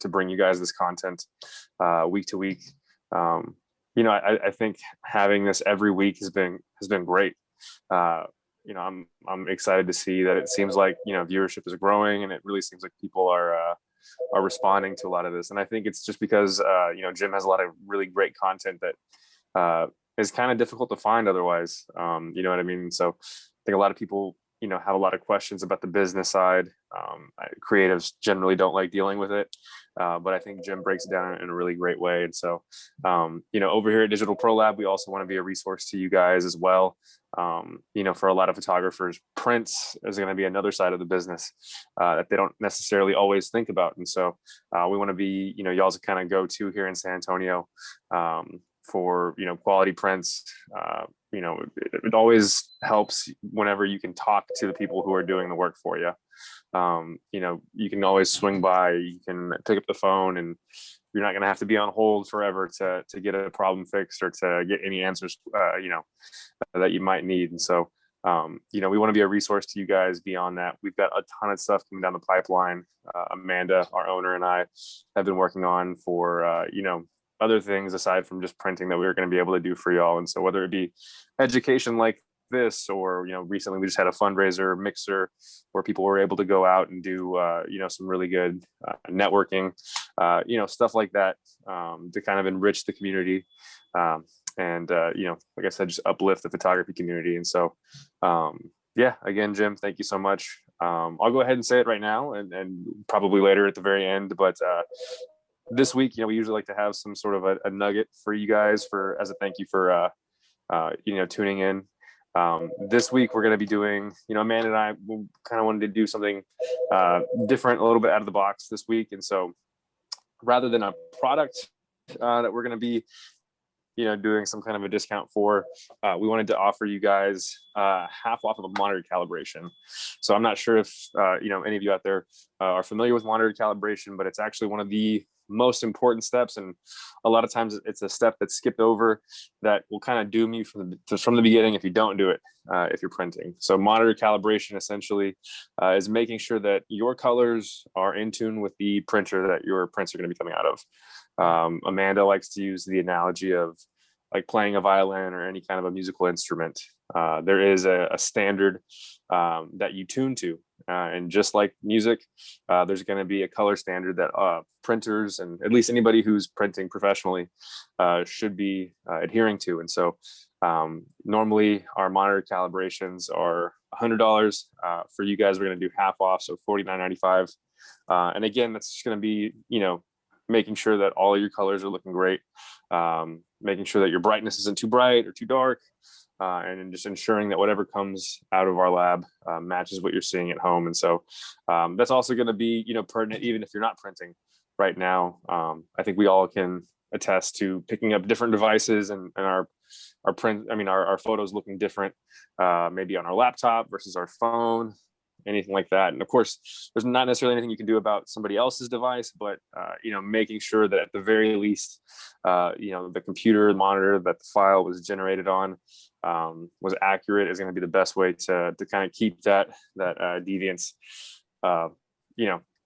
to bring you guys this content week to week. I think having this every week has been great. I'm excited to see that it seems like viewership is growing, and it really seems like people are responding to a lot of this. And I think it's just because Jim has a lot of really great content that is kind of difficult to find otherwise. You know what I mean? So I think a lot of people have a lot of questions about the business side. Creatives generally don't like dealing with it, but I think Jim breaks it down in a really great way. And so over here at Digital Pro Lab, we also want to be a resource to you guys as well. For a lot of photographers, prints is going to be another side of the business that they don't necessarily always think about. And so we want to be y'all's kind of go-to here in San Antonio for quality prints. It always helps whenever you can talk to the people who are doing the work for you. You can always swing by, you can pick up the phone, and you're not going to have to be on hold forever to get a problem fixed or to get any answers that you might need. And so we want to be a resource to you guys beyond that. We've got a ton of stuff coming down the pipeline. Amanda, our owner, and I have been working on for other things aside from just printing that we were going to be able to do for y'all. And so whether it be education like this, or recently we just had a fundraiser mixer where people were able to go out and do some really good networking, stuff like that, to kind of enrich the community, and like I said, just uplift the photography community. And so again, Jim, thank you so much. I'll go ahead and say it right now and probably later at the very end, but this week, we usually like to have some sort of a nugget for you guys as a thank you for tuning in. This week we're going to be doing, Amanda and I kind of wanted to do something different, a little bit out of the box this week. And so rather than a product that we're going to be, doing some kind of a discount for, we wanted to offer you guys half off of a monitor calibration. So I'm not sure if, any of you out there are familiar with monitor calibration, but it's actually one of the most important steps. And a lot of times it's a step that's skipped over that will kind of doom you from the beginning if you don't do it, if you're printing. So monitor calibration essentially is making sure that your colors are in tune with the printer that your prints are going to be coming out of. Amanda likes to use the analogy of like playing a violin or any kind of a musical instrument. There is a standard that you tune to. And just like music, there's going to be a color standard that printers and at least anybody who's printing professionally should be adhering to. And so normally our monitor calibrations are $100. For you guys, we're going to do half off, so $49.95. And again, that's just going to be, making sure that all of your colors are looking great, making sure that your brightness isn't too bright or too dark, and just ensuring that whatever comes out of our lab matches what you're seeing at home. And so that's also going to be, pertinent even if you're not printing right now. I think we all can attest to picking up different devices and our photos looking different, maybe on our laptop versus our phone, anything like that. And of course, there's not necessarily anything you can do about somebody else's device, but making sure that at the very least, the computer, the monitor that the file was generated on was accurate is going to be the best way to kind of keep that deviance,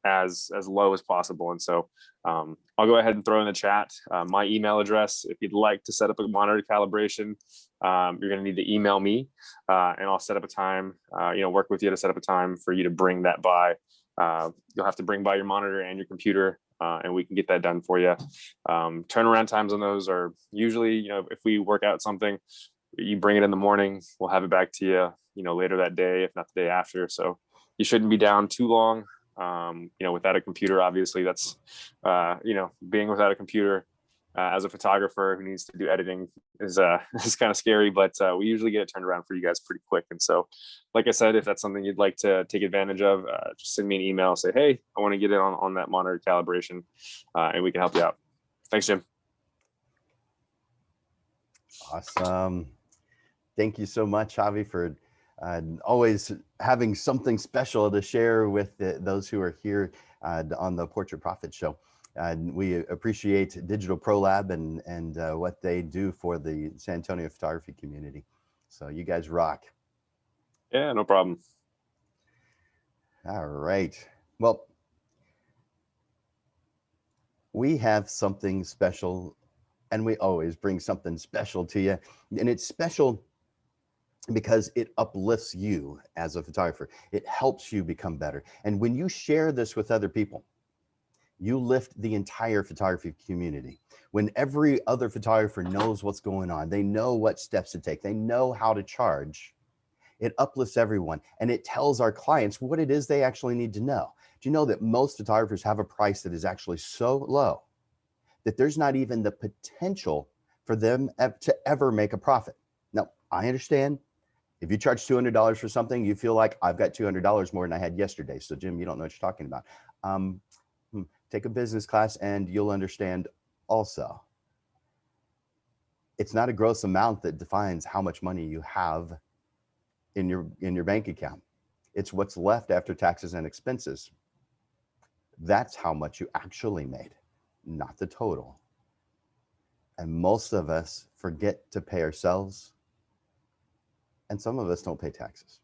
as low as possible. And so I'll go ahead and throw in the chat my email address. If you'd like to set up a monitor calibration, you're going to need to email me, and I'll set up a time, work with you to set up a time for you to bring that by. You'll have to bring by your monitor and your computer, and we can get that done for you. Turnaround times on those are usually, if we work out something, you bring it in the morning, we'll have it back to you, later that day, if not the day after. So you shouldn't be down too long. Without a computer, obviously that's, being without a computer as a photographer who needs to do editing is kind of scary, but we usually get it turned around for you guys pretty quick. And so, like I said, if that's something you'd like to take advantage of, just send me an email, say, hey, I want to get in on that monitor calibration, and we can help you out. Thanks, Jim. Awesome. Thank you so much, Javi, for always having something special to share with those who are here on the Portrait Profit Show. We appreciate Digital Pro Lab and what they do for the San Antonio photography community. So you guys rock. Yeah, no problem. All right. Well, we have something special, and we always bring something special to you. And it's special because it uplifts you as a photographer. It helps you become better. And when you share this with other people, you lift the entire photography community. When every other photographer knows what's going on, they know what steps to take, they know how to charge, it uplifts everyone. And it tells our clients what it is they actually need to know. Do you know that most photographers have a price that is actually so low that there's not even the potential for them to ever make a profit? Now, I understand if you charge $200 for something, you feel like I've got $200 more than I had yesterday. So Jim, you don't know what you're talking about. Take a business class and you'll understand also. It's not a gross amount that defines how much money you have in your bank account. It's what's left after taxes and expenses. That's how much you actually made, not the total. And most of us forget to pay ourselves, and some of us don't pay taxes.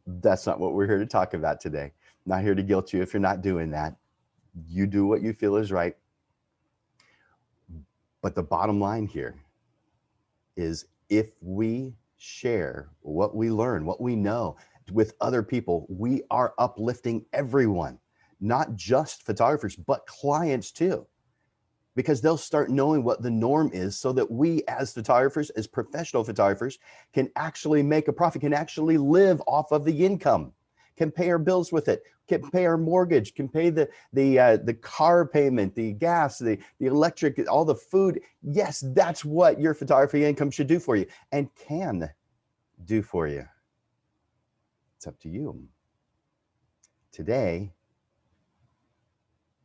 That's not what we're here to talk about today. I'm not here to guilt you if you're not doing that. You do what you feel is right. But the bottom line here is, if we share what we learn, what we know with other people, we are uplifting everyone, not just photographers, but clients too, because they'll start knowing what the norm is, so that we as photographers, as professional photographers, can actually make a profit, can actually live off of the income, can pay our bills with it, can pay our mortgage, can pay the car payment, the gas, the electric, all the food. Yes, that's what your photography income should do for you and can do for you. It's up to you. Today,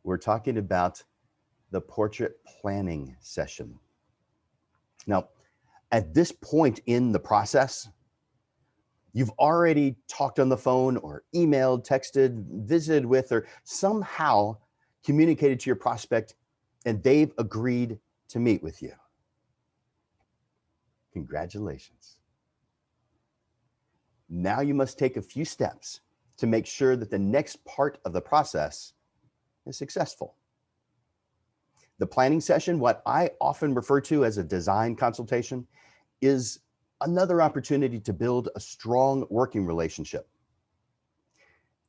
we're talking about the portrait planning session. Now, at this point in the process, you've already talked on the phone or emailed, texted, visited with, or somehow communicated to your prospect, and they've agreed to meet with you. Congratulations. Now you must take a few steps to make sure that the next part of the process is successful. The planning session, what I often refer to as a design consultation, is another opportunity to build a strong working relationship.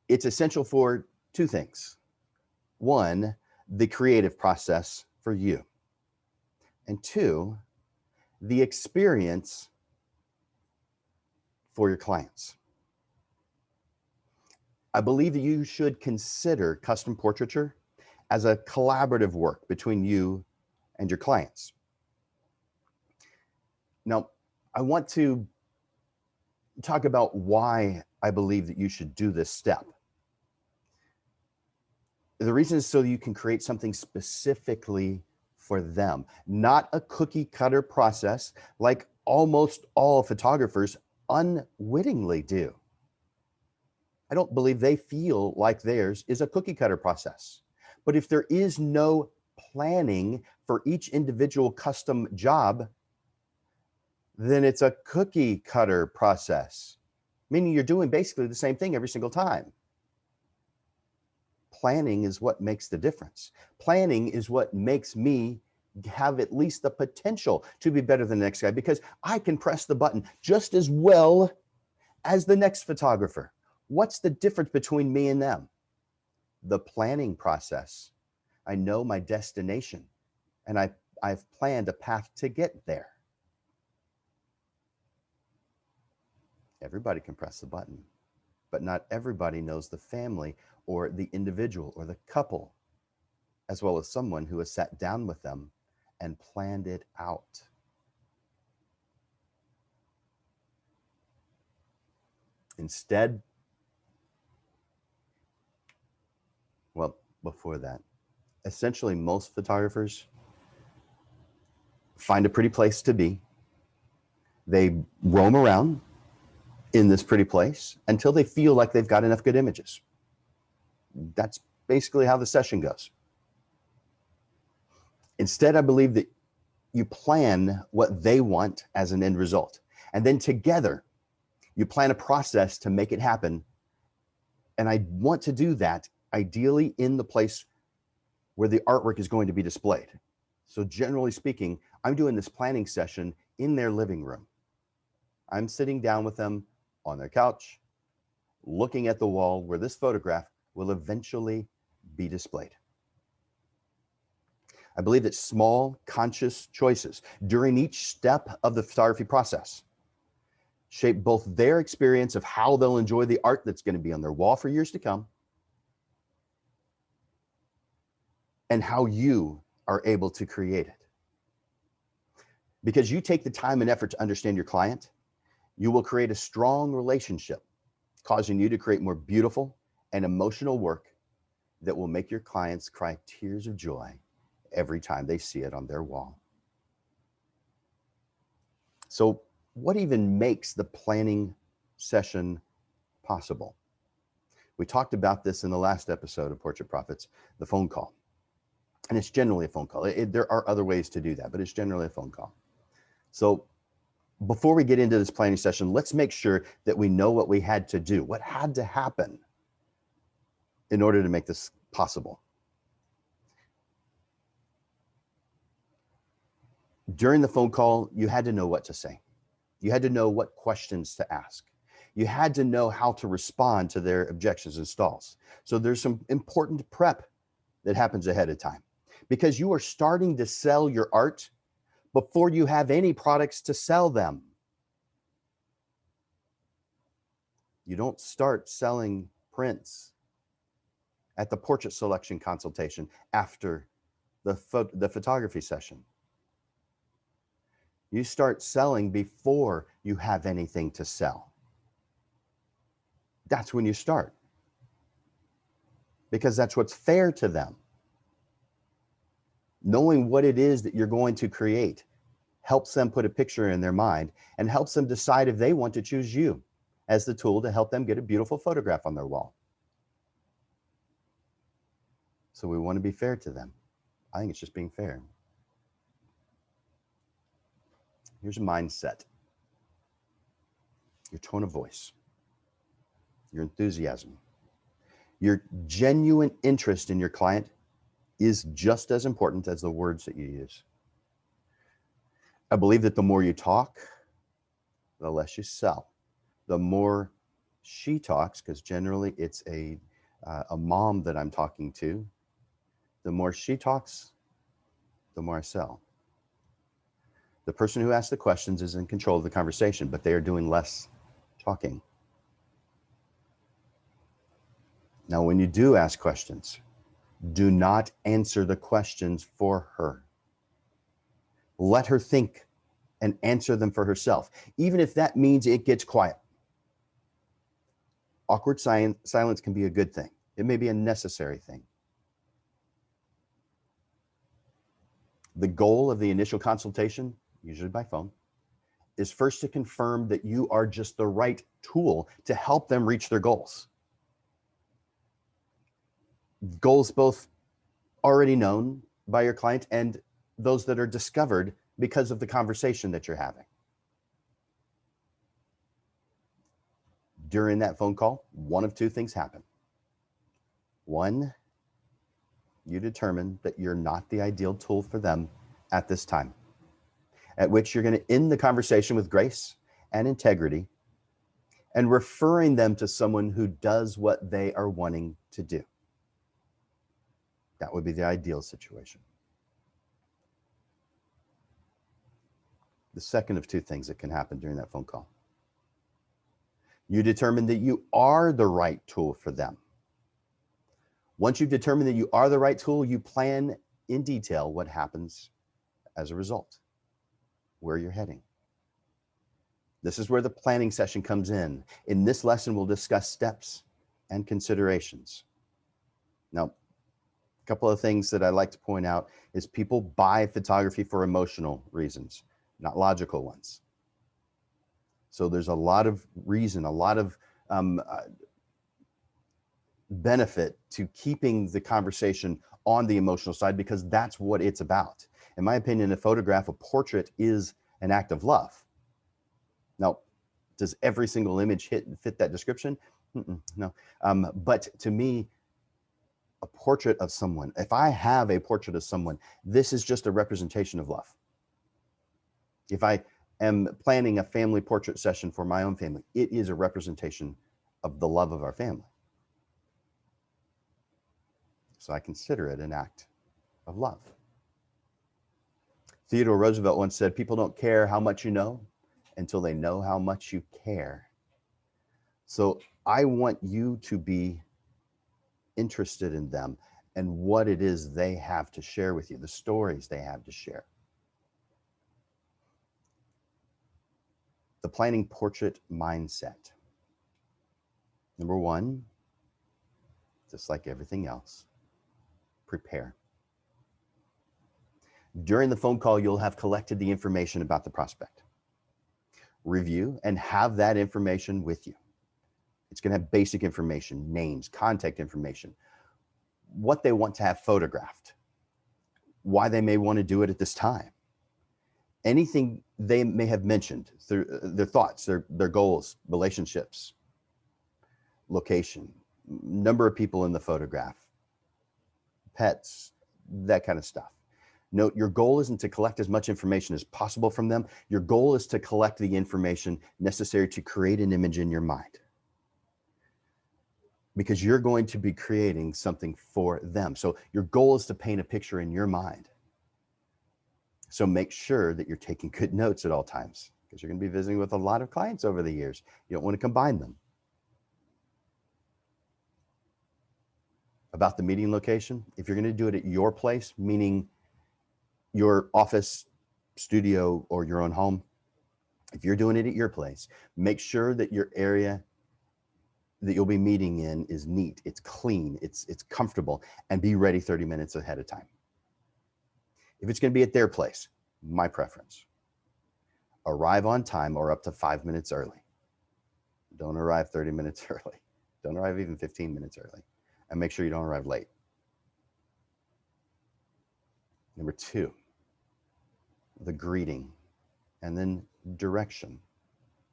It's essential for two things. One, the creative process for you. And two, the experience for your clients. I believe that you should consider custom portraiture as a collaborative work between you and your clients. Now, I want to talk about why I believe that you should do this step. The reason is so you can create something specifically for them, not a cookie cutter process like almost all photographers unwittingly do. I don't believe they feel like theirs is a cookie cutter process. But if there is no planning for each individual custom job, then it's a cookie cutter process, meaning you're doing basically the same thing every single time. Planning is what makes the difference. Planning is what makes me have at least the potential to be better than the next guy, because I can press the button just as well as the next photographer. What's the difference between me and them? The planning process. I know my destination, and I've planned a path to get there. Everybody can press the button, but not everybody knows the family or the individual or the couple, as well as someone who has sat down with them and planned it out. Instead, well, before that, essentially most photographers find a pretty place to be. They roam around in this pretty place until they feel like they've got enough good images. That's basically how the session goes. Instead, I believe that you plan what they want as an end result, and then together you plan a process to make it happen. And I want to do that ideally in the place where the artwork is going to be displayed. So generally speaking, I'm doing this planning session in their living room. I'm sitting down with them on their couch, looking at the wall where this photograph will eventually be displayed. I believe that small, conscious choices during each step of the photography process shape both their experience of how they'll enjoy the art that's going to be on their wall for years to come, and how you are able to create it. Because you take the time and effort to understand your client, you will create a strong relationship, causing you to create more beautiful and emotional work that will make your clients cry tears of joy every time they see it on their wall. So what even makes the planning session possible? We talked about this in the last episode of Portrait Profits, the phone call. And it's generally a phone call. There are other ways to do that, but it's generally a phone call. So before we get into this planning session, let's make sure that we know what we had to do, what had to happen in order to make this possible. During the phone call, you had to know what to say. You had to know what questions to ask. You had to know how to respond to their objections and stalls. So there's some important prep that happens ahead of time, because you are starting to sell your art before you have any products to sell them. You don't start selling prints at the portrait selection consultation after the photography session. You start selling before you have anything to sell. That's when you start, because that's what's fair to them. Knowing what it is that you're going to create helps them put a picture in their mind and helps them decide if they want to choose you as the tool to help them get a beautiful photograph on their wall. So we want to be fair to them. I think it's just being fair. Here's a mindset. Your tone of voice, your enthusiasm, your genuine interest in your client is just as important as the words that you use. I believe that the more you talk, the less you sell. The more she talks, because generally it's a mom that I'm talking to, the more she talks, the more I sell. The person who asks the questions is in control of the conversation, but they are doing less talking. Now, when you do ask questions, do not answer the questions for her. Let her think and answer them for herself, even if that means it gets quiet. Awkward silence can be a good thing. It may be a necessary thing. The goal of the initial consultation, usually by phone, is first to confirm that you are just the right tool to help them reach their goals. Goals both already known by your client and those that are discovered because of the conversation that you're having. During that phone call, one of two things happen. One, you determine that you're not the ideal tool for them at this time, at which you're going to end the conversation with grace and integrity and referring them to someone who does what they are wanting to do. That would be the ideal situation. The second of two things that can happen during that phone call. You determine that you are the right tool for them. Once you've determined that you are the right tool, you plan in detail what happens as a result, where you're heading. This is where the planning session comes in. In this lesson, we'll discuss steps and considerations. Now, a couple of things that I like to point out is people buy photography for emotional reasons, not logical ones. So there's a lot of reason, a lot of benefit to keeping the conversation on the emotional side, because that's what it's about. In my opinion, a photograph, a portrait, is an act of love. Now, does every single image fit that description? No. But to me, a portrait of someone, if I have a portrait of someone, this is just a representation of love. If I am planning a family portrait session for my own family, it is a representation of the love of our family. So I consider it an act of love. Theodore Roosevelt once said, people don't care how much you know until they know how much you care. So I want you to be interested in them and what it is they have to share with you, the stories they have to share. The planning portrait mindset. Number one, just like everything else, prepare. During the phone call, you'll have collected the information about the prospect. Review and have that information with you. It's going to have basic information, names, contact information, what they want to have photographed, why they may want to do it at this time, anything they may have mentioned, their thoughts, their goals, relationships, location, number of people in the photograph, pets, that kind of stuff. Note, your goal isn't to collect as much information as possible from them. Your goal is to collect the information necessary to create an image in your mind, because you're going to be creating something for them. So your goal is to paint a picture in your mind. So make sure that you're taking good notes at all times, because you're going to be visiting with a lot of clients over the years. You don't want to combine them. About the meeting location, if you're going to do it at your place, meaning your office, studio, or your own home, if you're doing it at your place, make sure that your area that you'll be meeting in is neat, it's clean, it's comfortable, and be ready 30 minutes ahead of time. If it's going to be at their place, my preference, arrive on time or up to 5 minutes early. Don't arrive 30 minutes early. Don't arrive even 15 minutes early. And make sure you don't arrive late. Number two, the greeting, and then direction,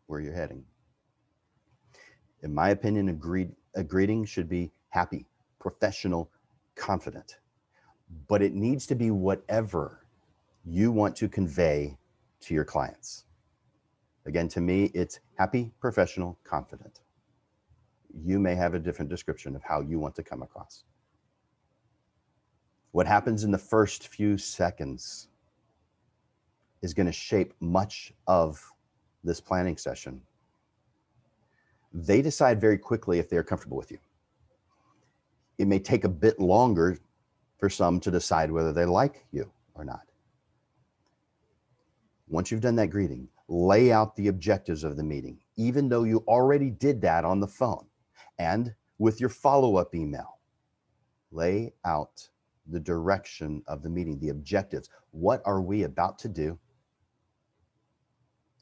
where you're heading. In my opinion, a greeting should be happy, professional, confident, but it needs to be whatever you want to convey to your clients. Again, to me, it's happy, professional, confident. You may have a different description of how you want to come across. What happens in the first few seconds is going to shape much of this planning session. They decide very quickly if they're comfortable with you. It may take a bit longer for some to decide whether they like you or not. Once you've done that greeting, lay out the objectives of the meeting, even though you already did that on the phone. And with your follow-up email, lay out the direction of the meeting, the objectives. What are we about to do?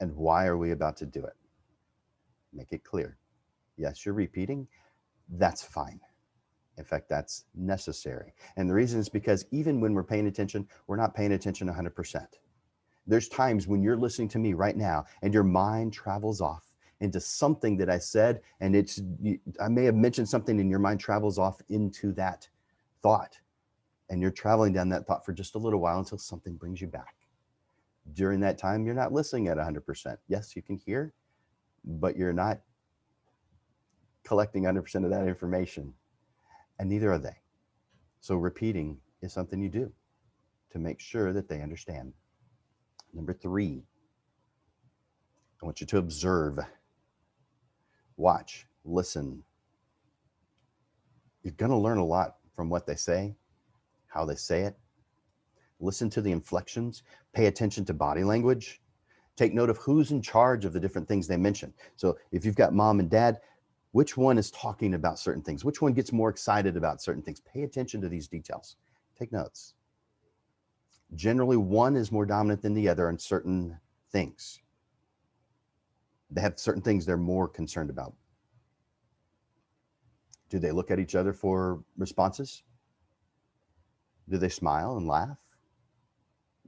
And why are we about to do it? Make it clear. Yes, you're repeating. That's fine. In fact, that's necessary. And the reason is because even when we're paying attention, we're not paying attention 100%. There's times when you're listening to me right now and your mind travels off into something that I said, and I may have mentioned something and your mind travels off into that thought. And you're traveling down that thought for just a little while until something brings you back. During that time, you're not listening at 100%. Yes, you can hear, but you're not collecting 100% of that information, and neither are they. So repeating is something you do to make sure that they understand. Number three, I want you to observe, watch, listen. You're going to learn a lot from what they say, how they say it. Listen to the inflections, pay attention to body language, take note of who's in charge of the different things they mention. So if you've got mom and dad, which one is talking about certain things? Which one gets more excited about certain things? Pay attention to these details. Take notes. Generally, one is more dominant than the other on certain things. They have certain things they're more concerned about. Do they look at each other for responses? Do they smile and laugh?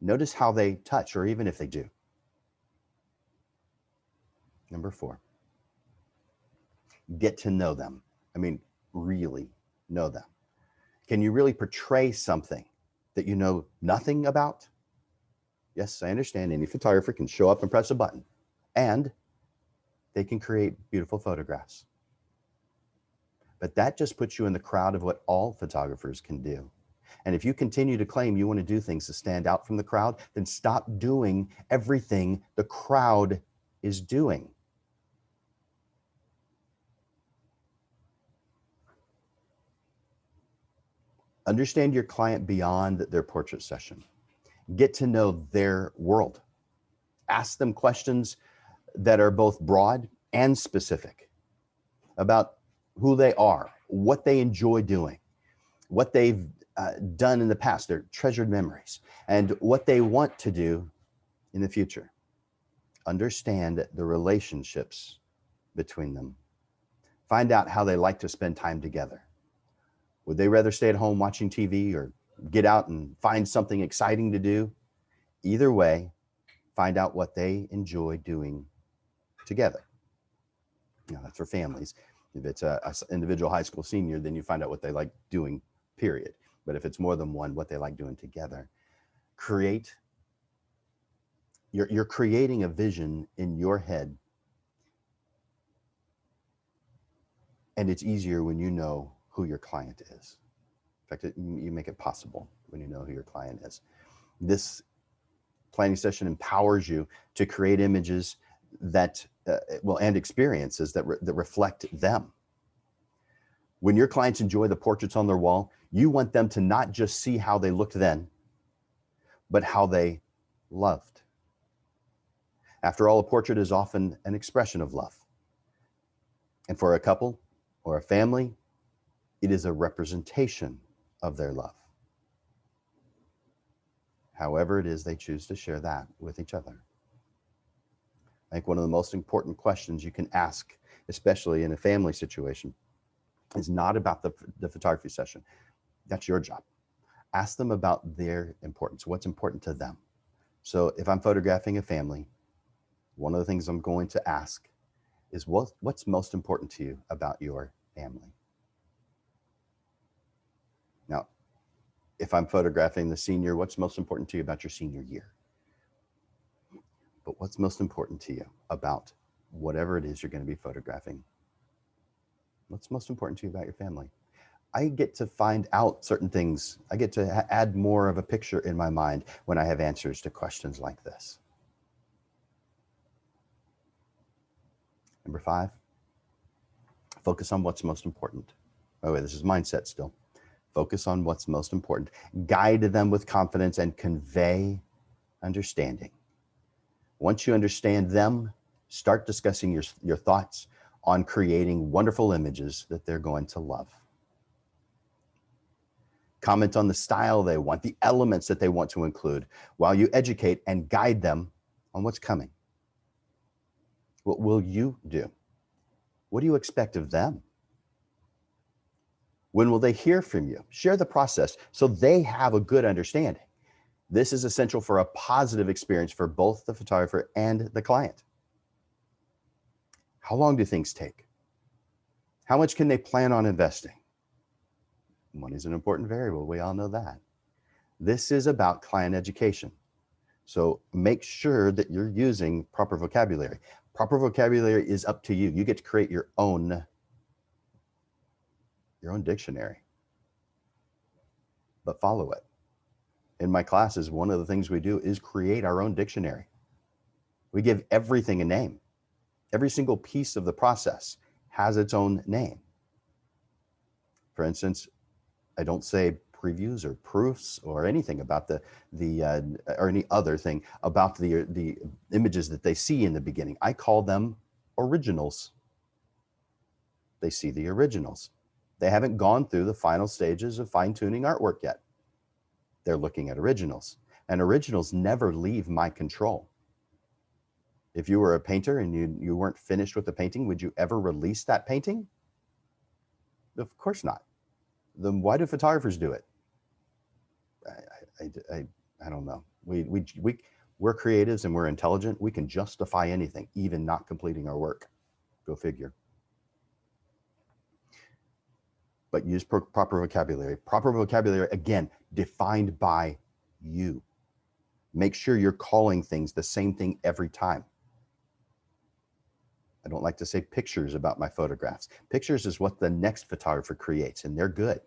Notice how they touch, or even if they do. Number four, get to know them. I mean, really know them. Can you really portray something that you know nothing about? Yes, I understand any photographer can show up and press a button, and they can create beautiful photographs. But that just puts you in the crowd of what all photographers can do. And if you continue to claim you want to do things to stand out from the crowd, then stop doing everything the crowd is doing. Understand your client beyond their portrait session. Get to know their world. Ask them questions that are both broad and specific about who they are, what they enjoy doing, what they've done in the past, their treasured memories, and what they want to do in the future. Understand the relationships between them. Find out how they like to spend time together. Would they rather stay at home watching TV or get out and find something exciting to do? Either way, find out what they enjoy doing together. Now, that's for families. If it's an individual high school senior, then you find out what they like doing, period. But if it's more than one, what they like doing together. You're creating a vision in your head. And it's easier when you know who your client is. In fact, you make it possible when you know who your client is. This planning session empowers you to create images that, and experiences that reflect them. When your clients enjoy the portraits on their wall, you want them to not just see how they looked then, but how they loved. After all, a portrait is often an expression of love. And for a couple or a family, it is a representation of their love. However it is they choose to share that with each other. I think one of the most important questions you can ask, especially in a family situation, is not about the photography session. That's your job. Ask them about their importance, what's important to them. So if I'm photographing a family, one of the things I'm going to ask is what's most important to you about your family? Now, if I'm photographing the senior, what's most important to you about your senior year? But what's most important to you about whatever it is you're going to be photographing? What's most important to you about your family? I get to find out certain things. I get to add more of a picture in my mind when I have answers to questions like this. Number 5, focus on what's most important. Oh, wait, this is mindset still. Focus on what's most important. Guide them with confidence and convey understanding. Once you understand them, start discussing your thoughts on creating wonderful images that they're going to love. Comment on the style they want, the elements that they want to include, while you educate and guide them on what's coming. What will you do? What do you expect of them? When will they hear from you? Share the process so they have a good understanding. This is essential for a positive experience for both the photographer and the client. How long do things take? How much can they plan on investing? Money is an important variable. We all know that. This is about client education. So make sure that you're using proper vocabulary. Proper vocabulary is up to you. You get to create your own dictionary, but follow it. In my classes, one of the things we do is create our own dictionary. We give everything a name. Every single piece of the process has its own name. For instance, I don't say previews or proofs or anything about or any other thing about the images that they see in the beginning. I call them originals. They see the originals. They haven't gone through the final stages of fine-tuning artwork yet. They're looking at originals, and originals never leave my control. If you were a painter and you weren't finished with the painting, would you ever release that painting? Of course not. Then why do photographers do it? I don't know. We're creatives and we're intelligent. We can justify anything, even not completing our work. Go figure. but use proper vocabulary. Proper vocabulary, again, defined by you. Make sure you're calling things the same thing every time. I don't like to say pictures about my photographs. Pictures is what the next photographer creates, and they're good.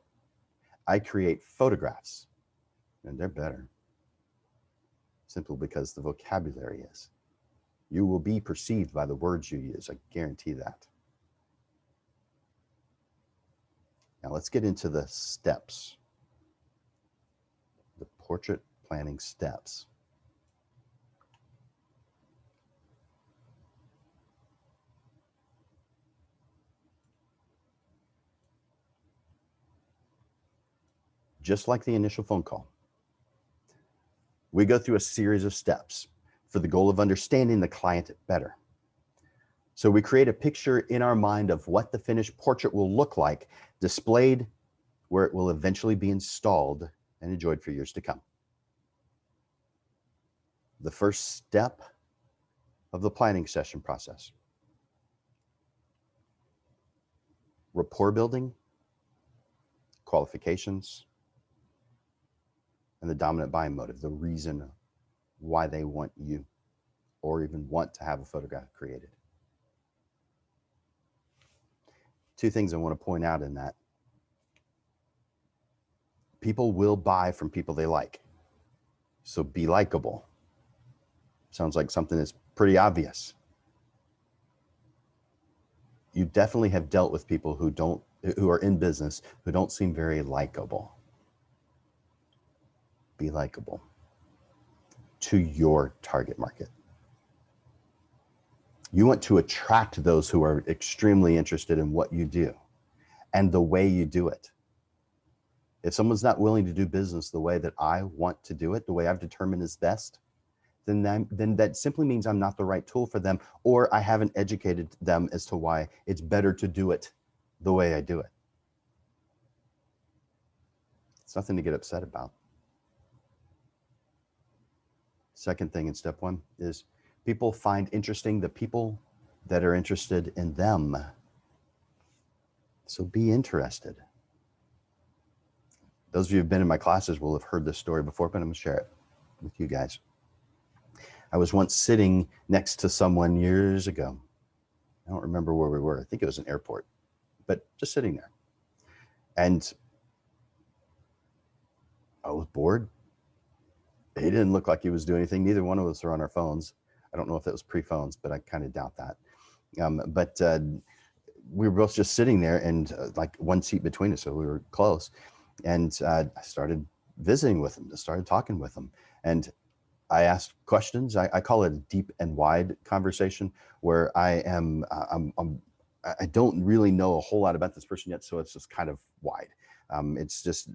I create photographs, and they're better. Simply because the vocabulary is. You will be perceived by the words you use. I guarantee that. Now let's get into the steps. The portrait planning steps. Just like the initial phone call, we go through a series of steps for the goal of understanding the client better. So we create a picture in our mind of what the finished portrait will look like, displayed where it will eventually be installed and enjoyed for years to come. The first step of the planning session process. Rapport building, qualifications, and the dominant buying motive, the reason why they want you or even want to have a photograph created. Two things I want to point out in that. People will buy from people they like. So be likable. Sounds like something that's pretty obvious. You definitely have dealt with people who are in business who don't seem very likable. Be likable to your target market. You want to attract those who are extremely interested in what you do and the way you do it. If someone's not willing to do business the way that I want to do it, the way I've determined is best, then that simply means I'm not the right tool for them, or I haven't educated them as to why it's better to do it the way I do it. It's nothing to get upset about. Second thing in step one is people find interesting the people that are interested in them. So be interested. Those of you who've been in my classes will have heard this story before, but I'm gonna share it with you guys. I was once sitting next to someone years ago. I don't remember where we were. I think it was an airport, but just sitting there. And I was bored. He didn't look like he was doing anything. Neither one of us were on our phones. I don't know if it was pre-phones, but I kind of doubt that. We were both just sitting there and like one seat between us, so we were close. And I started visiting with him, started talking with him. And I asked questions. I call it a deep and wide conversation where I don't really know a whole lot about this person yet, so it's just kind of wide. It's just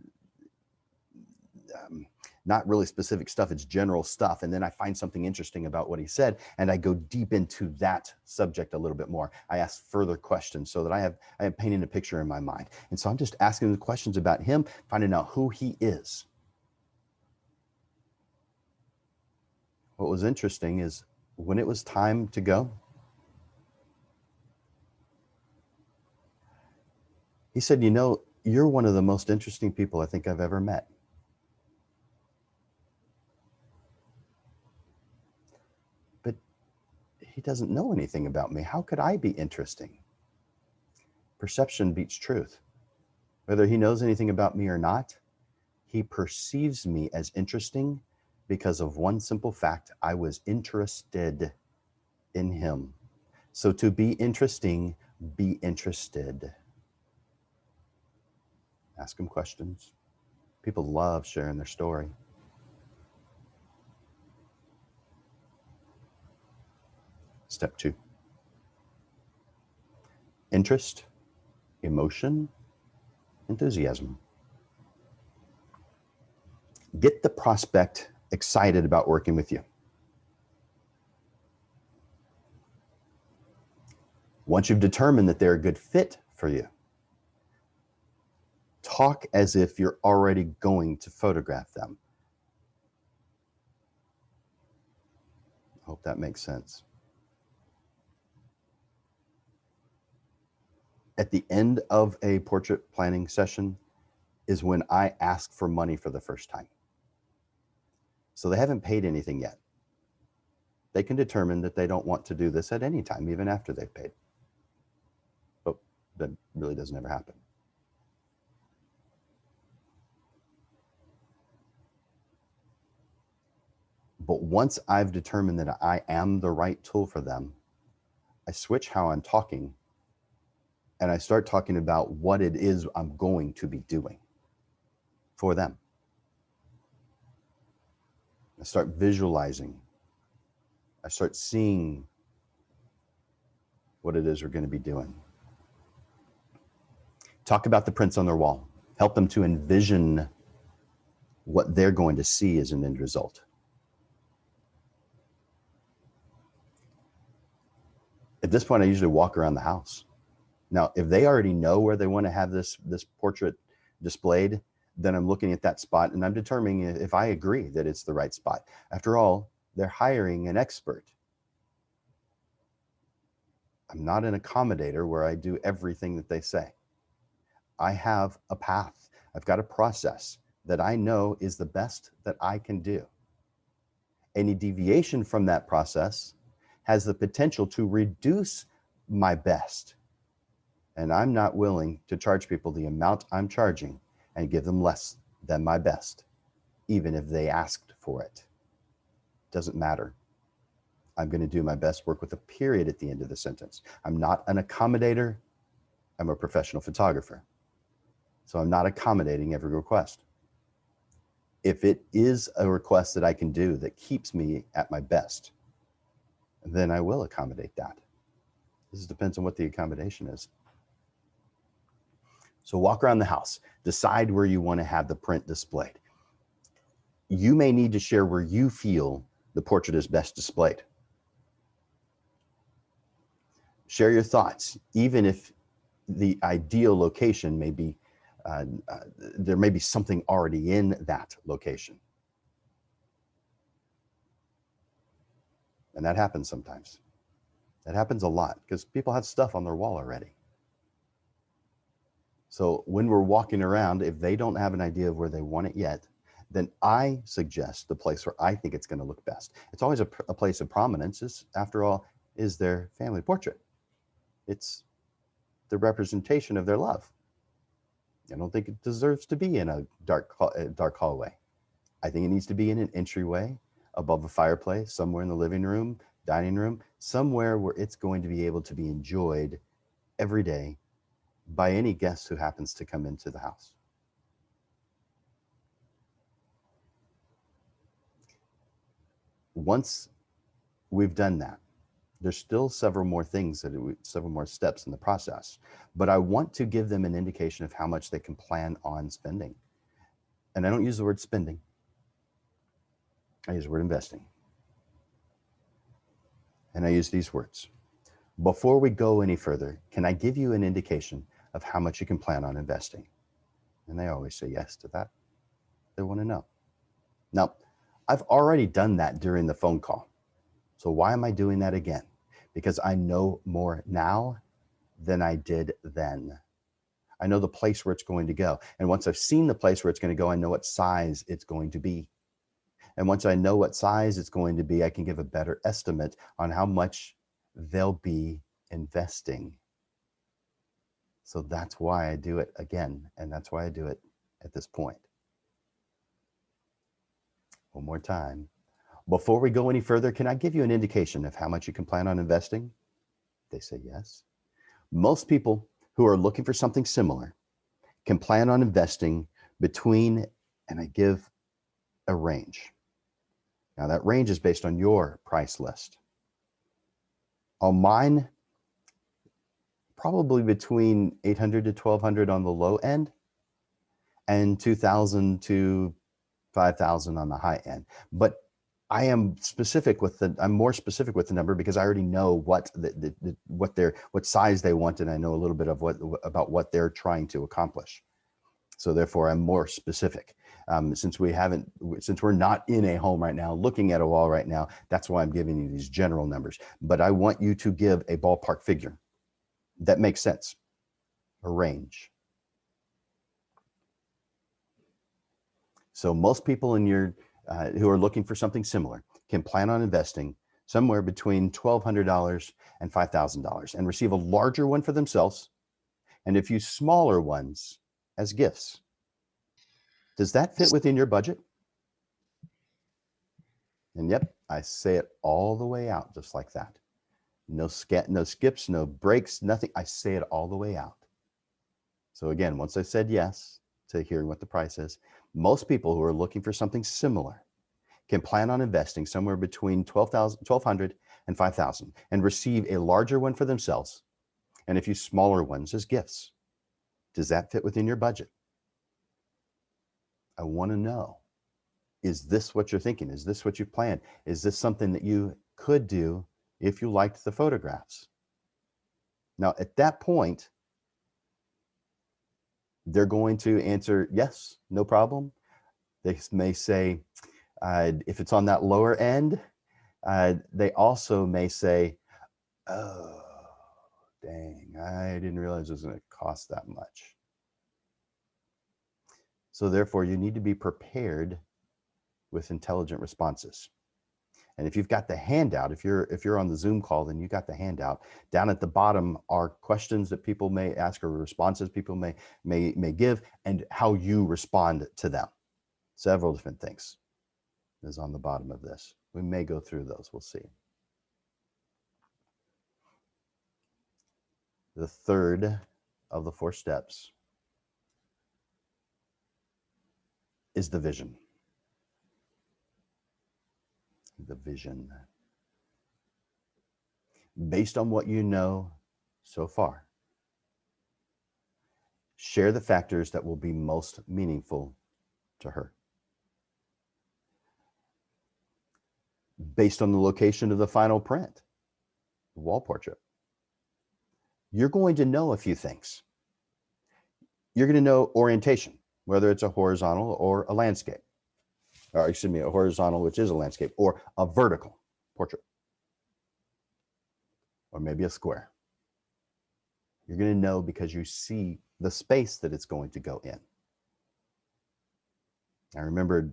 not really specific stuff, it's general stuff. And then I find something interesting about what he said, and I go deep into that subject a little bit more. I ask further questions so that I have painted a picture in my mind. And so I'm just asking the questions about him, finding out who he is. What was interesting is when it was time to go, he said, "You know, you're one of the most interesting people I think I've ever met." But he doesn't know anything about me. How could I be interesting? Perception beats truth. Whether he knows anything about me or not, he perceives me as interesting because of one simple fact: I was interested in him. So to be interesting, be interested. Ask him questions. People love sharing their story. Step two. Interest, emotion, enthusiasm. Get the prospect excited about working with you. Once you've determined that they're a good fit for you, talk as if you're already going to photograph them. I hope that makes sense. At the end of a portrait planning session is when I ask for money for the first time. So they haven't paid anything yet. They can determine that they don't want to do this at any time, even after they've paid. But that really doesn't ever happen. But once I've determined that I am the right tool for them, I switch how I'm talking and I start talking about what it is I'm going to be doing for them. I start visualizing. I start seeing what it is we're going to be doing. Talk about the prints on their wall. Help them to envision what they're going to see as an end result. At this point, I usually walk around the house. Now, if they already know where they want to have this portrait displayed, then I'm looking at that spot and I'm determining if I agree that it's the right spot. After all, they're hiring an expert. I'm not an accommodator where I do everything that they say. I have a path. I've got a process that I know is the best that I can do. Any deviation from that process has the potential to reduce my best. And I'm not willing to charge people the amount I'm charging and give them less than my best, even if they asked for it. Doesn't matter. I'm going to do my best work with a period at the end of the sentence. I'm not an accommodator. I'm a professional photographer. So I'm not accommodating every request. If it is a request that I can do that keeps me at my best, then I will accommodate that. This depends on what the accommodation is. So walk around the house, decide where you want to have the print displayed. You may need to share where you feel the portrait is best displayed. Share your thoughts, even if the ideal location may be, there may be something already in that location. And that happens sometimes. That happens a lot because people have stuff on their wall already. So when we're walking around, if they don't have an idea of where they want it yet, then I suggest the place where I think it's going to look best. It's always a place of prominence. Is, after all, is their family portrait. It's the representation of their love. I don't think it deserves to be in a dark hallway. I think it needs to be in an entryway, above a fireplace, somewhere in the living room, dining room, somewhere where it's going to be able to be enjoyed every day by any guest who happens to come into the house. Once we've done that, there's still several more things, several more steps in the process, but I want to give them an indication of how much they can plan on spending. And I don't use the word spending. I use the word investing. And I use these words. Before we go any further, can I give you an indication of how much you can plan on investing? And they always say yes to that. They want to know. Now, I've already done that during the phone call. So why am I doing that again? Because I know more now than I did then. I know the place where it's going to go. And once I've seen the place where it's going to go, I know what size it's going to be. And once I know what size it's going to be, I can give a better estimate on how much they'll be investing. So that's why I do it again. And that's why I do it at this point. One more time. Before we go any further, can I give you an indication of how much you can plan on investing? They say yes. Most people who are looking for something similar can plan on investing between, and I give a range. Now that range is based on your price list. On mine, probably between $800 to $1,200 on the low end and $2,000 to $5,000 on the high end. But I am specific with I'm more specific with the number because I already know what what size they want, and I know a little bit of about what they're trying to accomplish. So therefore, I'm more specific. Since we're not in a home right now, looking at a wall right now, that's why I'm giving you these general numbers. But I want you to give a ballpark figure that makes sense. a range. So most people in your who are looking for something similar can plan on investing somewhere between $1,200 and $5,000 and receive a larger one for themselves and a few smaller ones as gifts. Does that fit within your budget? And yep, I say it all the way out just like that. No skips, no breaks, nothing. I say it all the way out. So again, once I said yes to hearing what the price is, most people who are looking for something similar can plan on investing somewhere between $1,200 and $5,000 and receive a larger one for themselves and a few smaller ones as gifts. Does that fit within your budget? I want to know, is this what you're thinking? Is this what you planned? Is this something that you could do if you liked the photographs? Now, at that point, they're going to answer yes, no problem. They may say, if it's on that lower end, they also may say, oh, dang, I didn't realize it was going to cost that much. So therefore, you need to be prepared with intelligent responses. And if you've got the handout, if you're on the Zoom call, then you got the handout. Down at the bottom are questions that people may ask or responses people may give and how you respond to them. Several different things is on the bottom of this. We may go through those, we'll see. The third of the 4 steps is the vision. The vision. Based on what you know so far, share the factors that will be most meaningful to her. Based on the location of the final print, the wall portrait, you're going to know a few things. You're going to know orientation, whether it's a horizontal or a landscape, or excuse me, a horizontal, which is a landscape, or a vertical portrait, or maybe a square. You're going to know because you see the space that it's going to go in. I remembered